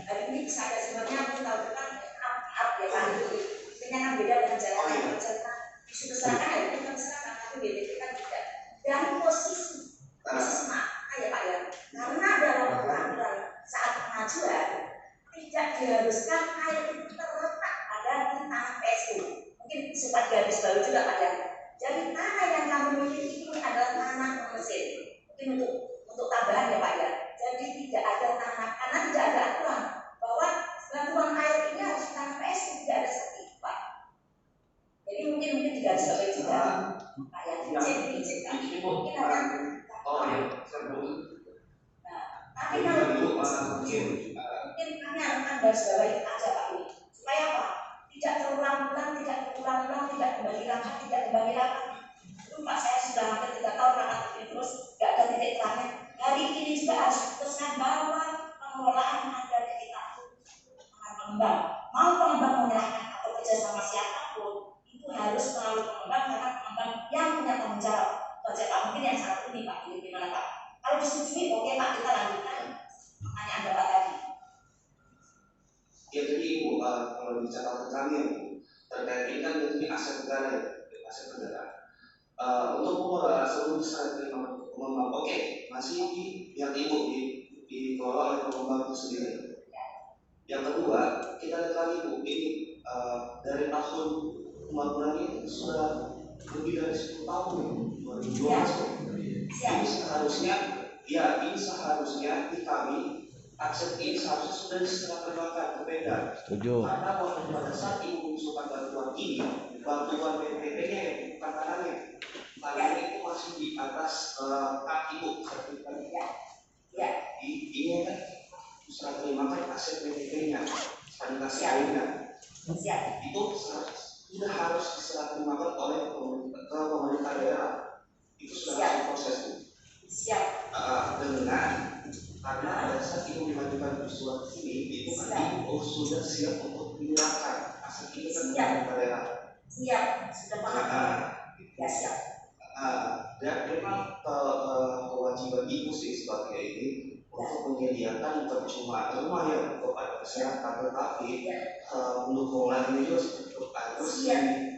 Speaker 10: Hari ini bisa ada sebenarnya mungkin tahun depan up ya Pak. Intinya kan beda dengan jalanan. Jalanan isu keserakan hari ini kan keserakan, tapi BTP kan tidak. Dan posisi mana ya Pak ya? Karena dalam peraturan saat pengajuan tidak diharuskan air itu terletak pada tanah PSU. Mungkin sempat garis baru juga Pak ya. Jadi tanah yang kami miliki ini adalah tanah komersil. Mungkin untuk tambahan ya Pak ya. Jadi tidak ada tanah karena tidak ada aturan bahwa bantuan air ini harus tanah PSU, tidak ada seperti itu Pak. Jadi mungkin di garis baru juga Pak ya. Izin Pak. Mungkin akan tapi kalau mungkin kami akan garis bawahi aja Pak ini supaya apa? Tidak terulang-ulang, tidak kembali lagi. Itu Pak saya sudah hampir 3 tahun rapat ini terus nggak ada titik terangnya. Hari ini juga harus putuskan bahwa pengelolaan ada di kita dengan pengembang. Mau pengembang menyerahkan atau kerja sama siapapun itu harus melalui pengembang karena pengembang yang punya tanggung jawab. Pak mungkin yang satu ini Pak, ini gimana Pak? Kalau disetujui, oke Pak, kita lanjutkan pertanyaan Bapak tadi.
Speaker 6: Ya jadi Ibu, kalau bicara kami ya Bu, terkait ini kan tentunya aset negara ya, aset negara. Untuk pengelolaan sebelum saya terima pengembang, oke, masih di pihak Ibu dikelola oleh pengembang itu sendiri. Yang kedua, kita lihat lagi Bu, ini dari tahun pembangunan ini sudah lebih dari 10 tahun ya, 2012. Ini seharusnya di kami aset ini seharusnya sudah diserah terimakan ke Pemda.
Speaker 4: Setuju.
Speaker 6: Karena pada saat Ibu mengusulkan bantuan ini, bantuan BPP-nya bukan tanahnya. Tanahnya itu masih di atas hak Ibu sertifikatnya. Ini kan diserah terimakan aset BPP-nya, sanitasi airnya. Itu tidak harus diserahkan oleh pemerintah daerah. Itu sudah harus proses itu.
Speaker 10: Siap.
Speaker 6: Dengan karena pada saat itu dimajukan peristiwa ke sini itu nanti sudah siap untuk dinyatakan asal itu kan pemerintah daerah.
Speaker 10: Siap, sudah paham. Ya siap.
Speaker 6: Dan memang kewajiban ibu sih sebagai ini untuk menyediakan bukan cuma rumah yang kepada kesehatan, tetapi mendukung lagi juga untuk harus jalan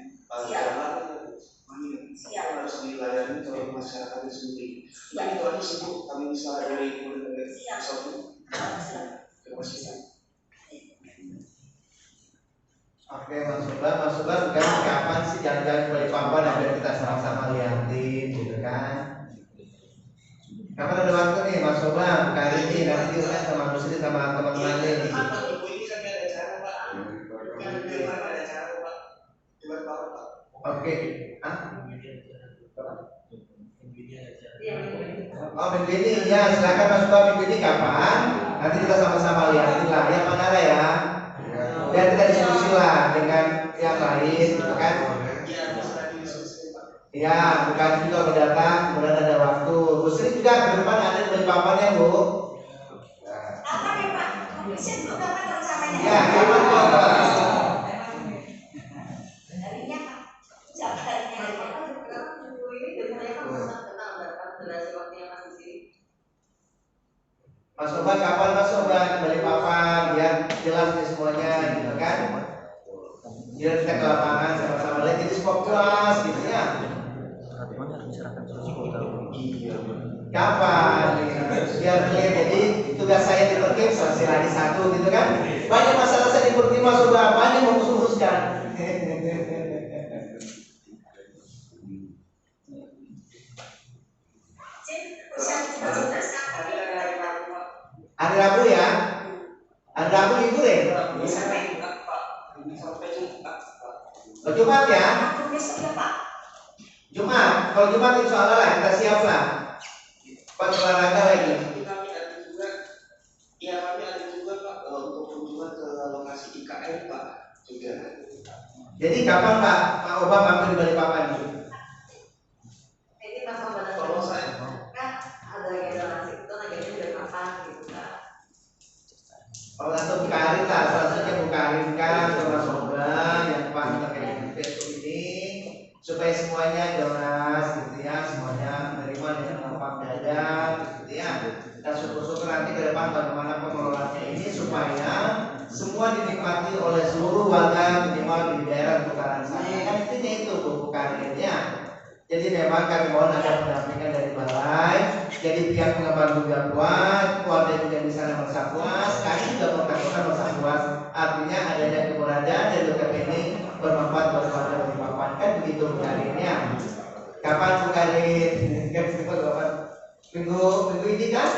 Speaker 6: harus dilayani oleh masyarakat itu sendiri. Nah, itu aja sih Bu, kami bisa dari satu. Terima kasih.
Speaker 2: Oke, Mas Sobat sekarang kapan sih jalan-jalan Balikpapan agar kita sama-sama liatin gitu kan? Kapan ada waktu nih Mas Sobat? Kali ini nanti diundang sama Nusri sama teman-teman lain. Oke. Oh, minggu ini ya, silakan Mas Sobat, minggu ini kapan? Nanti kita sama-sama liatin lah ya, Panara ya. Dan kita diskusi lah dengan yang lain, gitu kan? Iya, bukan juga berdatang, kemudian ada waktu. Bu Sri juga ke depan ada di Balikpapan ya, Bu?
Speaker 10: Kapan ya Pak? Bisa dulu kapan rencananya?
Speaker 2: Ya, kapan Pak?
Speaker 10: Harinya Pak? Siapa harinya?
Speaker 2: Mas Sobat, kapan Mas Sobat ke Balikpapan? Biar jelas nih semuanya, gitu kan? Biar kita ke lapangan sama-sama lihat, jadi semua puas, gitu ya. Kapan? Biar clear, jadi tugas saya di Perkim selesai lagi satu, gitu kan? Banyak masalah saya di Perkim Mas Sobat, banyak mau uruskan. Hari Rabu ya? Hari Rabu libur ya? Oh, Jumat ya? Jumat. Kalau Jumat insya Allah lah kita siap lah. Pak olahraga lagi.
Speaker 6: Kami ada juga Pak untuk kunjungan ke lokasi IKN Pak juga.
Speaker 2: Jadi kapan Pak Obam mampir di Balikpapan?
Speaker 3: Ini Mas Obam
Speaker 6: Kalau saya
Speaker 3: kan ada generasi itu agendanya udah kapan gitu Kak.
Speaker 2: Oh, atau bukarin lah, salah satunya bukarin kan ke Mas Obam yang Pak terkait Facebook ini supaya semuanya jelas gitu ya, semuanya menerima dengan lapang dada gitu ya. Kita syukur-syukur nanti ke depan bagaimana pengelolaannya ini supaya semua dinikmati oleh seluruh warga minimal di daerah putaran saya. Kan intinya itu Bu Karinnya. Jadi memang kami mohon ada pendampingan dari balai. Jadi pihak pengembang juga puas, keluarga juga di sana merasa puas, kami juga merasakan merasa puas. Artinya adanya keberadaan dari UKP ini bermanfaat buat warga Balikpapan, kan begitu Bu Karinnya. Kapan Bu Karin? Minggu ini kan?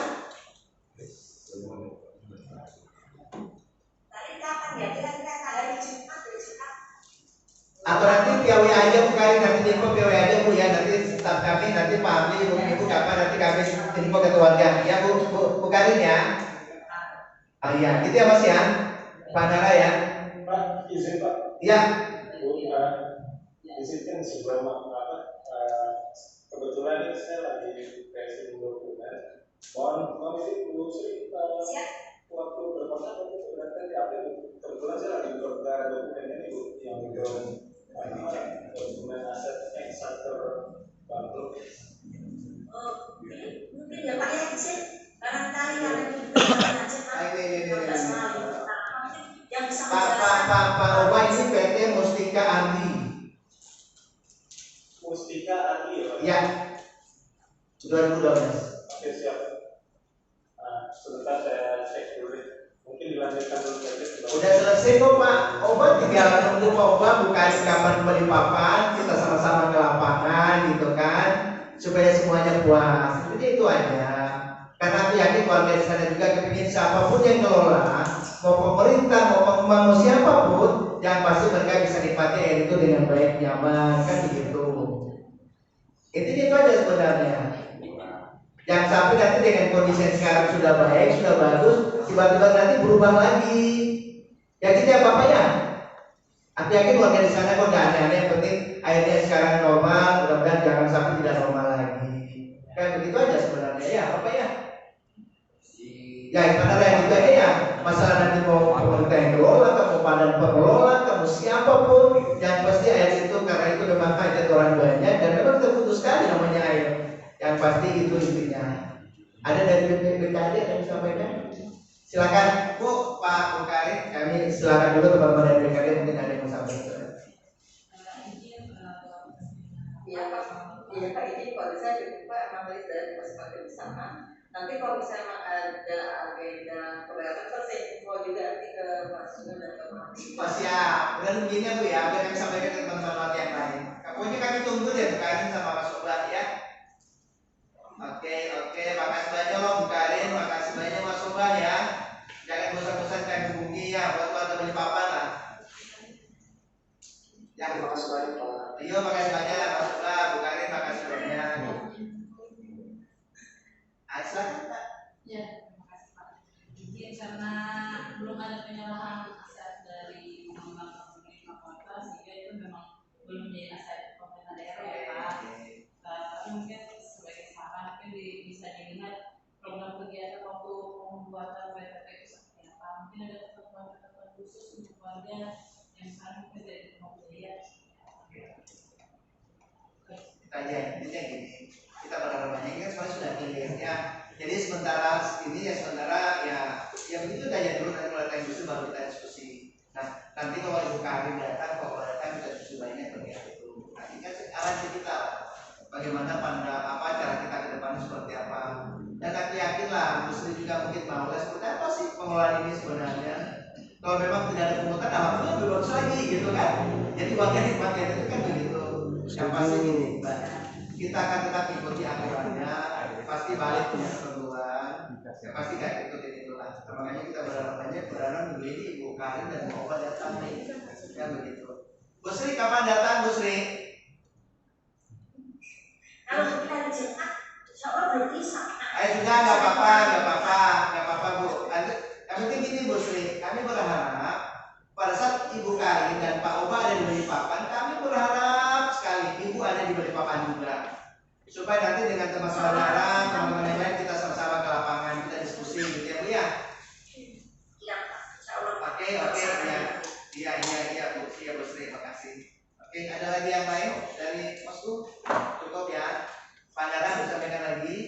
Speaker 2: Atau nanti PW aja Bu Karin, nanti info PW aja Bu ya, nanti staf kami, nanti Pak Amli, Ibu kapan nanti kami info ke keluarga ya Bu Karin ya. Oh iya, gitu ya Mas ya, Pak Nara ya.
Speaker 11: Pak, izin Pak.
Speaker 2: Iya.
Speaker 11: Bu, izinkan sebelum kebetulan ini saya lagi pressing dokumen. Mohon izin Bu Sri, waktu berkontak itu berarti apa Bu? Kebetulan saya lagi berkontak dokumen ini Bu, yang dokumen aset eksater bangkrut.
Speaker 10: Mungkin ya Pak ya, izin barangkali kalian juga yang bisa
Speaker 2: Pak Oba ini PT Mustika Andi.
Speaker 11: Mustika Andi ya Pak?
Speaker 2: Ya, 2012.
Speaker 11: Oke siap. Nah, sebentar saya cek dulu. Mungkin dilanjutkan dulu saja.
Speaker 2: Udah selesai kok Pak Oba, tinggal nunggu Pak Oba bukain kapan di Balikpapan, kita sama-sama ke lapangan gitu kan, supaya semuanya puas. Jadi itu aja. Karena aku yakin warga di sana juga kepingin siapapun yang kelola, mau pemerintah, mau pengembang, mau siapapun, yang pasti mereka bisa nikmati air itu dengan baik, nyaman, kan begitu. Itu aja sebenarnya. Jangan sampai nanti dengan kondisi yang sekarang sudah baik, sudah bagus, tiba-tiba nanti berubah lagi. Ya gitu ya Bapak ya. Aku yakin warga di sana kok nggak aneh-aneh, yang penting airnya sekarang normal, mudah-mudahan jangan sampai tidak normal lagi. Kayak begitu aja sebenarnya ya, apa ya? Ya gimana ya juga ya, masalah nanti mau pemerintah yang kelola, kamu badan pengelola, kamu siapapun, yang pasti air itu karena itu memang hajat orang banyak dan memang terputus sekali namanya air. Yang pasti itu intinya. Ada dari BPKD yang disampaikan? Silakan Bu, Pak Bukhari, kami silakan dulu teman-teman dari BPKD mungkin ada yang mau sampaikan.
Speaker 3: Iya Pak, ini kalau saya juga analis dari perspektif bersama. Nanti kalau misalnya ada agenda keberatan, terus saya info juga nanti ke Mas Sugeng dan ke Mas.
Speaker 2: Oh siap, dan begini ya Bu ya, apa yang kami sampaikan ke teman-teman yang lain. Pokoknya kami tunggu deh Bukhari sama Mas Sobat ya. Oke, makasih banyak loh Bukhari, makasih banyak Mas Sobat ya. Jangan bosan-bosan kami hubungi ya, buat warga Balikpapan lah. Ya,
Speaker 6: Terima kasih banyak Pak.
Speaker 2: Iya, makasih banyak Mas Sobat, Bukhari, makasih banyak. Aisyah kan Pak?
Speaker 12: Ya, terima kasih Pak. Mungkin karena belum ada penyerahan aset dari pengembang pemerintah kota, sehingga itu memang belum menjadi aset pemerintah daerah ya Pak. Tapi mungkin sebagai saran mungkin bisa dilihat program kegiatan waktu pembuatan BTP itu seperti apa. Mungkin ada ketentuan khusus untuk warga yang sekarang mungkin dari pembelian.
Speaker 2: Kita aja, intinya gini, kita berharap banyak kan semuanya sudah clear ya. Jadi sementara ini ya begitu aja dulu, nanti mulai tanya justru baru kita diskusi. Nah nanti kalau Ibu Karin datang, kalau datang kita diskusi banyak bagian itu. Nah ini kan arah kita bagaimana cara kita ke depan seperti apa. Dan aku yakin lah, Muslim juga mungkin mau seperti apa sih pengelolaan ini sebenarnya. Kalau memang tidak ada pungutan, alhamdulillah lebih bagus lagi gitu kan. Jadi warga nikmatnya itu kan begitu. Yang pasti gini, kita akan tetap ikuti aturannya, pasti balik punya ketentuan, ya pasti kayak ikutin itulah. Makanya kita berharap minggu ini Ibu Karin dan Bu Oba datang nih, kan begitu. Bu Sri kapan datang Bu Sri?
Speaker 10: Kalau kita di Jumat, insya Allah belum bisa.
Speaker 2: Ayo sudah nggak apa-apa Bu. Yang penting gini Bu Sri, kami berharap pada saat Ibu Karin dan Pak Oba ada di Balikpapan, kami berharap sekali Ibu ada di Balikpapan juga, supaya nanti dengan teman-teman yang lain kita sama-sama ke lapangan, kita diskusi gitu ya Bu ya.
Speaker 10: Iya Pak, insya Allah.
Speaker 2: Oke ya. Iya Bu Sri, makasih. Oke, ada lagi yang lain dari Masku? Cukup ya. Pandangan disampaikan lagi.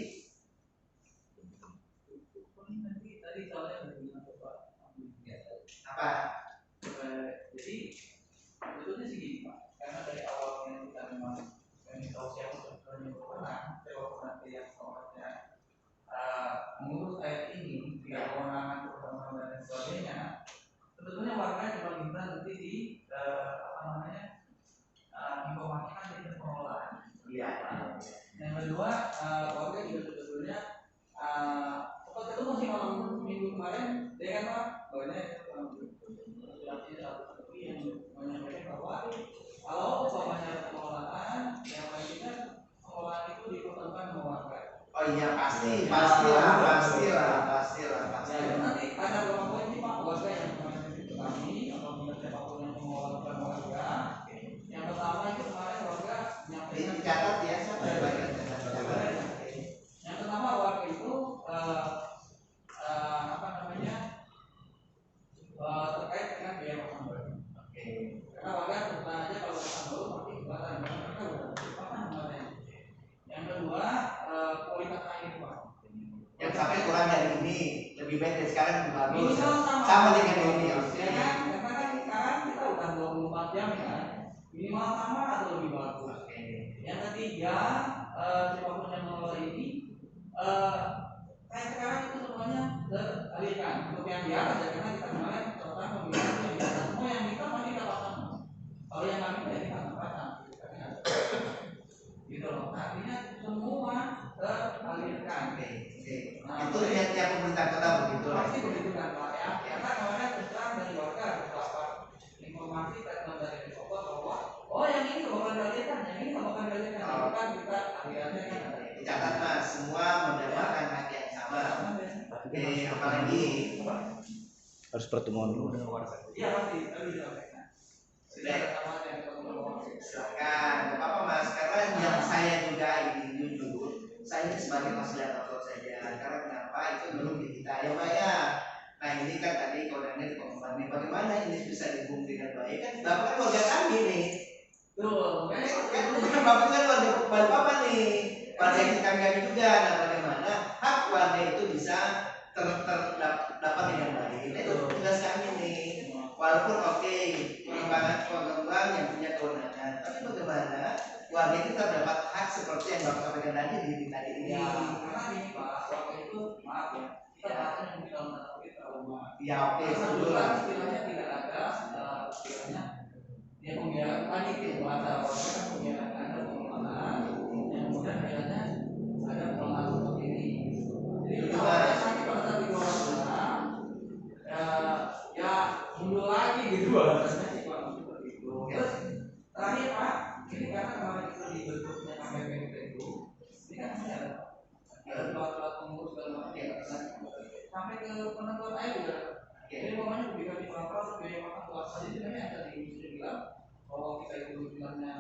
Speaker 2: Apa?
Speaker 1: Jadi sebetulnya segini Pak, karena dari awalnya kita memang tahu siapa sebetulnya pernah yang soalnya mengurus air ini tidak kewenangan pertama dan sebagainya. Sebetulnya warga cuma minta nanti di informasikan di pengelolaan.
Speaker 2: Iya.
Speaker 1: Yang kedua, warga juga sebetulnya seperti itu masih malam minggu kemarin, dia kan Pak, banyak yang menyampaikan bahwa kalau umpamanya pengelolaan yang lainnya pengelolaan itu dipertemukan dengan warga.
Speaker 2: Oh iya pastilah.
Speaker 1: Ya, nanti ada beberapa poin nih Pak, warga yang menyampaikan kami atau siapapun yang mengelola warga. Yang pertama itu kemarin warga menyampaikan
Speaker 2: dicatat ya, siapa yang bagian
Speaker 1: yang pertama warga itu terkait dengan biaya pasang baru. Karena warga tentu aja kalau pasang baru pasti keberatan, mereka berapa namanya. Yang kedua kualitas air Pak.
Speaker 2: Yang sampai kurang dari ini lebih baik dari sekarang lebih bagus.
Speaker 1: Minimal
Speaker 2: sama dengan ini.
Speaker 1: Ya kan, karena kan sekarang kita udah 24 jam ya. Minimal sama atau lebih bagus. Yang ketiga siapapun yang mengelola ini kayak sekarang itu semuanya teralihkan untuk yang di atas ya, karena kita kemarin contoh pemilihan yang di atas semua yang kita pasti kita pasang. Kalau yang kami ya kita nggak pasang gitu loh. Artinya semua teralihkan.
Speaker 2: Nah, itu niatnya pemerintah kota begitu lah.
Speaker 1: Pasti begitu kan Pak ya. Karena kemarin terang dari warga beberapa informasi dari developer bahwa yang ini nggak bakal dialihkan, yang ini nggak bakal dialihkan. Itu kan kita akhirnya kan
Speaker 2: dicatat Mas, semua mendapatkan hak yang sama. Apalagi
Speaker 4: harus pertemuan dulu dengan warga.
Speaker 1: Iya pasti, tapi disampaikan.
Speaker 2: Silakan, nggak apa-apa Mas. Karena yang saya juga ini jujur, saya ini sebagai fasilitator saja. Karena kenapa itu belum di kita ya Pak ya. Nah ini kan tadi kodenya di pengembangan. Bagaimana ini bisa dihubung dengan baik? Kan Bapak kan warga kami nih. Tuh, kan Bapak kan warga Bapak nih. Warga kami juga. Nah bagaimana hak warga itu bisa terdapat dengan baik? Nah, itu tugas kami nih. Walaupun oke, pengembang yang punya kewenangan, tapi bagaimana warga itu terdapat hak seperti yang Bapak sampaikan tadi di tadi ini.
Speaker 1: Ya, karena ini Pak, warga itu maaf ya, kita bahkan yang dalam tanda kutip trauma.
Speaker 2: Ya oke,
Speaker 1: sebetulnya istilahnya tidak ada, istilahnya dia pembiayaan tadi bahasa warga kan pembiayaan ada pengembangan, yang kemudian akhirnya ada pengembangan seperti ini. Jadi kita nanti pada saat di bawah sana, ya mundur lagi gitu bahasanya sih Pak, seperti itu. Terus terakhir Pak, ini karena kemarin itu dibentuknya KPPP itu, ini kan masih ada surat pengurus dan sampai ke penentuan air juga. Jadi pokoknya publikasi peraturan biaya makan kelas tadi sebenarnya ada di industri bilang bahwa kita itu sebenarnya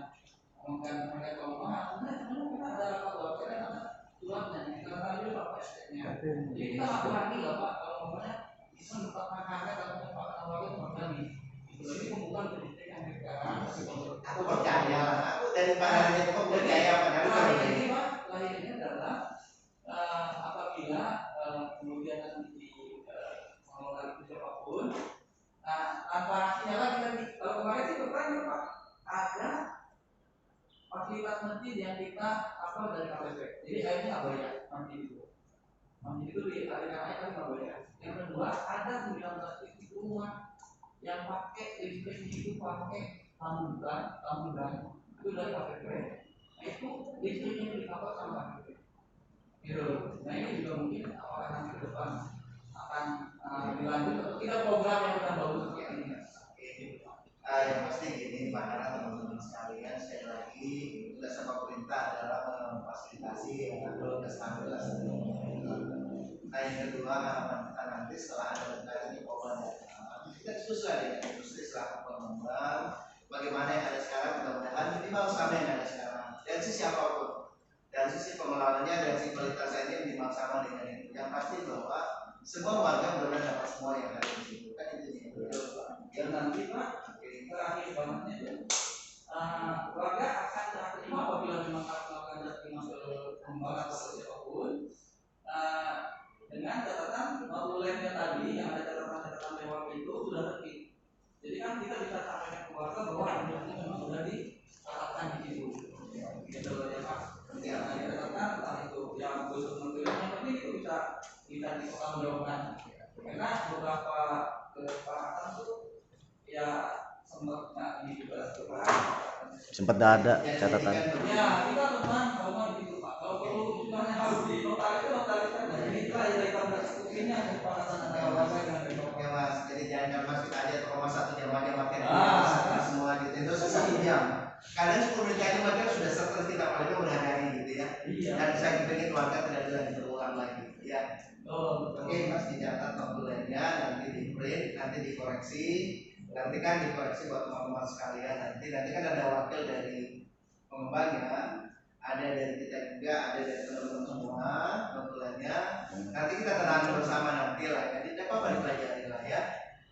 Speaker 1: mengangkat harga kelemahan. Sebenarnya kita ada rapat wakil dan ada suratnya. Kita tahu apa SDM-nya. Jadi kita nggak berani lah Pak kalau pokoknya bisa menetapkan harga dalam kesepakatan awalnya berani. Jadi pembukaan pendidik yang sekarang
Speaker 2: aku percaya lah. Aku dari pandangan itu percaya padahal
Speaker 1: ini Pak, lahir ini adalah apabila kemudian nanti mengelola itu siapapun, transparansinya lagi nanti. Kalau kemarin sih berperan Pak, ada fasilitas masjid yang kita dari KPP. Jadi airnya nggak bayar masjid itu. Masjid itu dialirkan air kan nggak bayar. Yang kedua ada 19 titik rumah yang pakai listrik itu pakai tamburan itu dari KPP. Nah itu listriknya itu dikawal sama KPP. Gitu. Nah ini juga mungkin apakah nanti ke depan akan dilanjut atau tidak program yang sudah bagus seperti ini.
Speaker 2: Yang pasti gini Pak Nara, teman-teman sekalian, sekali lagi tugas pemerintah adalah memfasilitasi yang ada stabilitas. Nah yang kedua harapan kita nanti setelah ada berkaitan perubahan kita diskusi dengan industri selaku pengembang, bagaimana yang ada sekarang mudah-mudahan minimal sama yang ada sekarang. Dan sisi apapun, dari sisi pengelolaannya, dari sisi kualitas ini minimal sama dengan itu. Yang pasti bahwa semua warga benar-benar dapat semua yang ada di situ. Kan itu yang betul.
Speaker 1: Dan nanti Pak, terakhir bangetnya itu warga akan terima apabila memang melakukan terima ke pengembangan atau siapapun dengan catatan bulannya tadi yang ada catatan lewat itu sudah terbit. Jadi kan kita bisa sampaikan ke warga bahwa ini memang sudah dicatatkan di situ. Gitu ya Pak. Yang ada catatan entah itu yang busuk mentulisnya, yang penting itu bisa dipertanggungjawabkan. Karena beberapa kesepakatan itu ya
Speaker 4: sempat ada catatan.
Speaker 1: Ya, kita teman kalau gitu Pak. Kalau perlu istilahnya harus di notaris itu notaris saja. Jadi kita daripada ini ada kesepakatan antara warga dengan
Speaker 2: Oke Mas, jadi jangan Mas kita aja ke rumah satu jam aja materi semua gitu. Itu 1 jam. Kadang 10 menit aja materi sudah stres kita paling berhari-hari gitu ya. Dan saya ingin warga tidak lagi berulang lagi ya. Oke Mas, dicatat tabelnya, nanti di print, nanti dikoreksi. Nanti kan dikoreksi buat teman-teman sekalian. Nanti kan ada wakil dari pengembangnya, ada dari kita juga, ada dari teman-teman semua kebetulannya. Nanti kita tenang bersama nanti lah. Jadi tidak apa-apa dipelajari lah ya.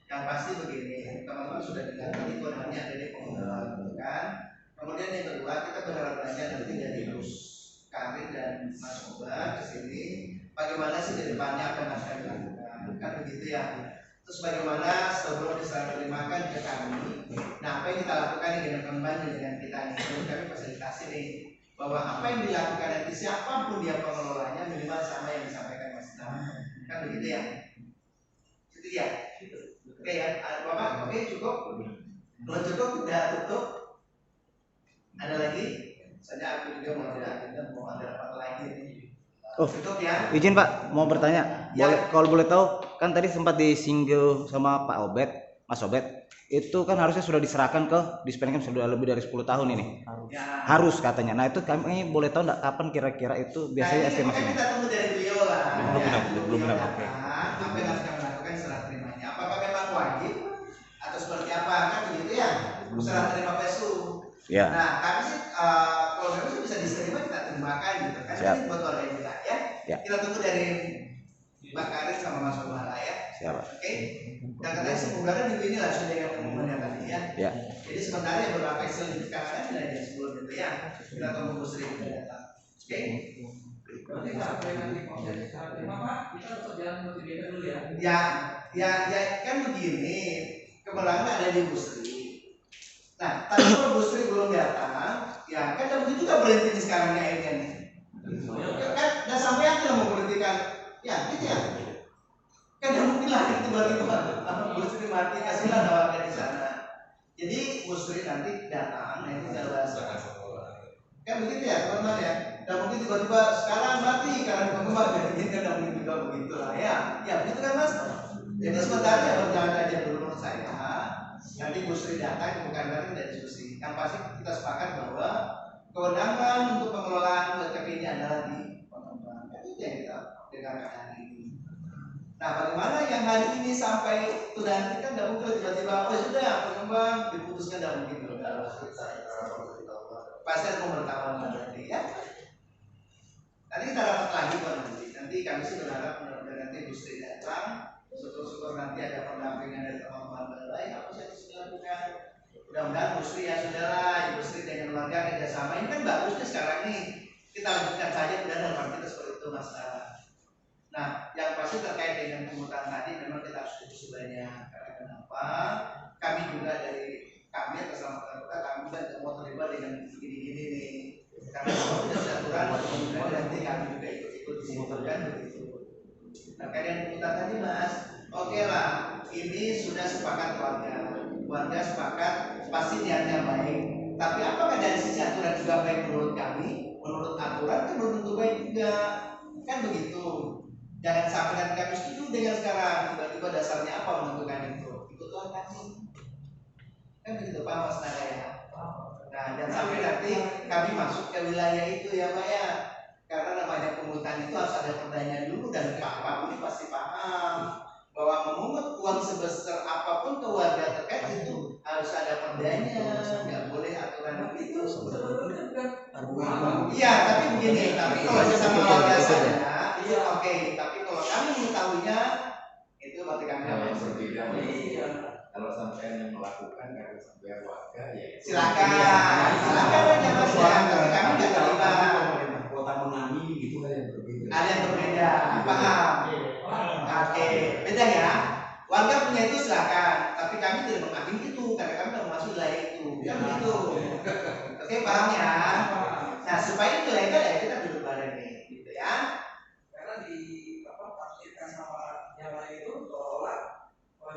Speaker 2: Yang pasti begini, teman-teman sudah dengar tadi kewenangannya ada di pengembang kan. Kemudian yang kedua kita berharap belajar nanti dari Gus Karin dan Mas Oba ke sini. Bagaimana sih ke depannya apa yang akan dilakukan? Kan begitu ya. Terus bagaimana sebelum diserah terimakan ke kami, nah apa yang kita lakukan dengan kembali dengan kita ini, kami fasilitasi nih bahwa apa yang dilakukan nanti siapapun dia pengelolanya minimal sama yang disampaikan Mas Nam, kan begitu ya? Itu ya? Oke ya, Bapak, oke cukup? Kalau cukup tidak tutup? Ada lagi? Soalnya aku juga mau ada apa lagi nih.
Speaker 4: Oh,
Speaker 2: ya?
Speaker 4: Izin Pak, mau bertanya. Kalau boleh tahu, kan tadi sempat disinggung sama Pak Obed, Mas Obed, itu kan harusnya sudah diserahkan ke Dispendium sudah lebih dari 10 tahun ini. Harus katanya. Nah itu kami boleh tahu nggak kapan kira-kira itu biasanya estimasinya?
Speaker 2: Kita tunggu dari beliau lah.
Speaker 4: Belum benar. Oke.
Speaker 2: Apa yang harus kami lakukan serah terimanya? Apakah memang wajib atau seperti apa? Kan begitu ya? serah terima PSU.
Speaker 4: Ya.
Speaker 2: Nah, kami sih kalau memang bisa diterima kita terimakan gitu kan.
Speaker 4: Siap.
Speaker 2: Ini buat warga juga ya.
Speaker 4: Ya.
Speaker 2: Kita tunggu dari Mbak Karin sama Mas Umara ya.
Speaker 4: Siap.
Speaker 2: Oke. Dan katanya semoga kan juga inilah sudah yang pengumumannya tadi ya.
Speaker 4: Ya.
Speaker 2: Jadi sementara yang beberapa Excel sekarang kan sudah ada sebelum itu ya. Kita tunggu Bu Sri datang. Oke.
Speaker 1: Berarti sampai nanti proses terima Pak, kita tetap jalan multimedia dulu ya.
Speaker 2: Ya kan begini, kemenangan ada di Bu Sri. Nah, tapi kalau Bu Sri belum datang, ya kan dan begitu juga berhenti sekarangnya akhirnya nih. Kan dan sampai akhirnya mau berhentikan, ya gitu ya. Kan tidak mungkin lah tiba-tiba Bu Sri mati, kasihlah warga di sana. Jadi Bu Sri nanti datang, nah itu jelas. Kan begitu ya teman-teman ya. Dan mungkin tiba-tiba sekarang mati karena penggemar jadi kan mungkin juga begitu lah ya. Ya begitu kan Mas. Jadi sementara ya berjalan aja dulu menurut saya. Nanti Bu Sri datang bukan berarti tidak diskusi. Yang pasti kita sepakat bahwa kewenangan untuk pengelolaan WTP ini adalah di pengembang. Kan itu yang kita dengarkan hari ini. Nah, bagaimana yang hari ini sampai itu nanti kan tidak mungkin tiba-tiba oh sudah pengembang diputuskan tidak mungkin pasti ada pemberitahuan nanti ya. Nanti kita dapat lagi Pak nanti kami sih berharap benar-benar nanti Bu Sri datang, syukur-syukur nanti ada pendampingan dari teman-teman balai apa sih yang harus dilakukan. Mudah-mudahan Bu Sri ya sudahlah, Bu Sri dengan warga kerjasama ini kan bagus nih sekarang nih. Kita lanjutkan saja benar dalam kita seperti itu masalah. Nah, yang pasti terkait dengan pemungutan tadi memang kita harus diskusi banyak. Karena kenapa? Kami juga dari kami atas nama kota kami kan tidak mau terlibat dengan gini-gini nih. Karena kalau tidak ada aturan, kemudian nanti kami juga ikut-ikut disebutkan begitu. Nah, kalian pemungutan tadi Mas, oke lah, ini sudah sepakat warga sepakat pasti niatnya baik. Tapi apakah dari sisi aturan juga baik menurut kami? Menurut aturan kan belum tentu baik juga, kan begitu. Jangan sampai nanti kami setuju dengan sekarang tiba-tiba dasarnya apa menentukan itu? Ikutlah kami. Kan begitu Pak Mas Nara ya. Nah, dan sampai nanti kami masuk ke wilayah itu ya Pak ya. Karena namanya pemungutan itu harus ada perdanya dulu dan Pak ini pasti paham bahwa memungut uang sebesar apapun ke warga terkait itu harus ada perdanya, nggak boleh aturan itu. Iya, tapi begini, tapi kalau sesama warga saja, itu oke. Tapi kalau kami mengetahuinya, itu berarti kami harus berbeda.
Speaker 13: Kalau sampai yang melakukan karena sampai warga ya
Speaker 2: silakan aja Mas ya, tapi kami nggak terlibat.
Speaker 13: Kota mengambil gitu ada yang berbeda.
Speaker 2: Ada yang berbeda, paham? Oke, beda ya. Warga punya itu silakan, tapi kami tidak mengambil itu karena kami tidak masuk wilayah itu, kan begitu. Oke, paham ya? Nah, supaya itu legal ya kita duduk bareng nih, gitu ya.
Speaker 1: Karena di tafsirkan sama yang lain itu seolah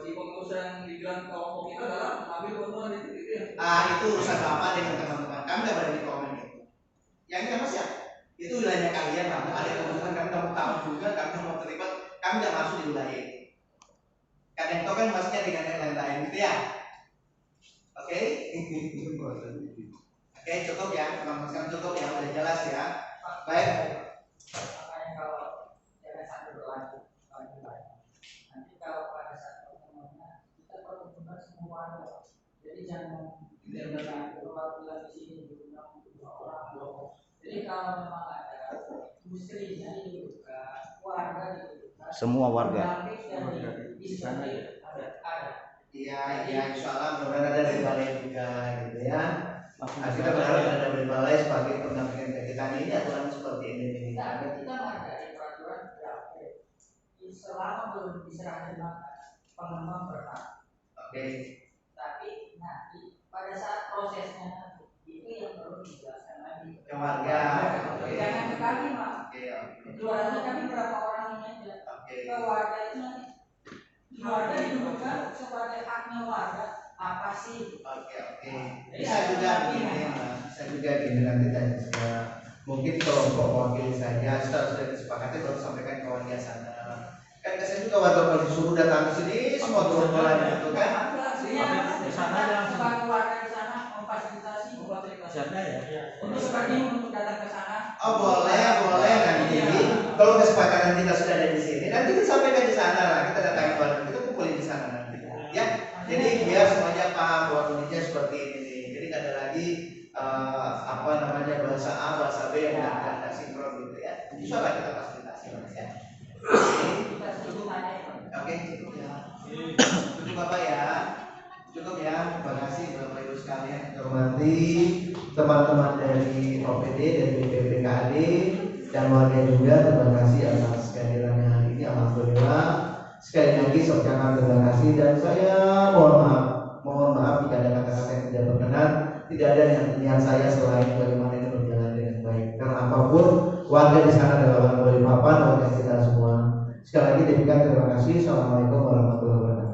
Speaker 1: si pengurusan dibilang kelompok itu adalah mengambil keuntungan itu gitu ya.
Speaker 2: Itu urusan Bapak dengan teman-teman. Kami tidak berani komen itu. Yang ini Mas ya? Itu wilayahnya kalian, ada keuntungan kami tidak tahu juga, kami tidak mau terlibat, kami tidak masuk di wilayah itu. Kadang itu kan masnya dengan yang lain-lain gitu ya. Oke? Oke, cukup ya, teman-teman cukup ya, udah jelas ya. Baik.
Speaker 14: Makanya kalau jangan sampai berlanjut nanti kalau pada saat pertemuannya kita pertemuan semua warga. Jadi jangan keluar di sini diundang 2 orang. Jadi kalau memang ada industrinya dibuka, warga dibuka,
Speaker 4: semua warga.
Speaker 2: Iya, insya Allah mudah-mudahan ada dari balai juga gitu ya. Kita berharap ada dari balai sebagai pendampingan kita ini aturan seperti ini.
Speaker 14: Tapi kita menghargai peraturan berapa selama belum diserahkan pengembang berhak.
Speaker 2: Oke.
Speaker 14: Tapi nanti pada saat prosesnya nanti itu yang perlu dijelaskan lagi
Speaker 2: ke warga.
Speaker 14: Jangan ke kami Pak. Keluarga kami berapa orang ini aja. Ke warga itu nanti warga dibutuhkan sebagai haknya warga apa sih?
Speaker 2: Oke. Bisa juga gini nanti tanya saya. Mungkin kelompok wakil saja sudah disepakati baru sampaikan ke warga sana. Kan saya juga warga kalau disuruh datang ke sini semua turun-turun gitu kan.
Speaker 14: Di sana sebagai warga di sana memfasilitasi untuk seperti untuk datang ke sana.
Speaker 2: Oh boleh nanti. Kalau kesepakatan kita sudah ada di sini, nanti kita sampaikan di sana lah. Kita datangin warga, kita kumpulin di sana nanti. Ya, jadi biar semuanya paham bahwa kondisinya seperti ini. nggak sinkron gitu ya. Insya Allah kita fasilitasi Mas ya. Cukup. Oke, cukup ya. Cukup Bapak ya. Cukup ya. Terima kasih Bapak Ibu sekalian. Hormati teman-teman dari OPD dan BPPKAD dan warga juga. Terima kasih atas kehadirannya hari ini. Alhamdulillah. Sekali lagi saya ucapkan terima kasih dan saya mohon maaf jika ada kata-kata yang tidak berkenan. Tidak ada yang niat saya selain bagaimana ini berjalan dengan baik. Karena apapun warga di sana adalah warga Balikpapan, warga kita semua. Sekali lagi demikian terima kasih. Assalamualaikum warahmatullahi wabarakatuh.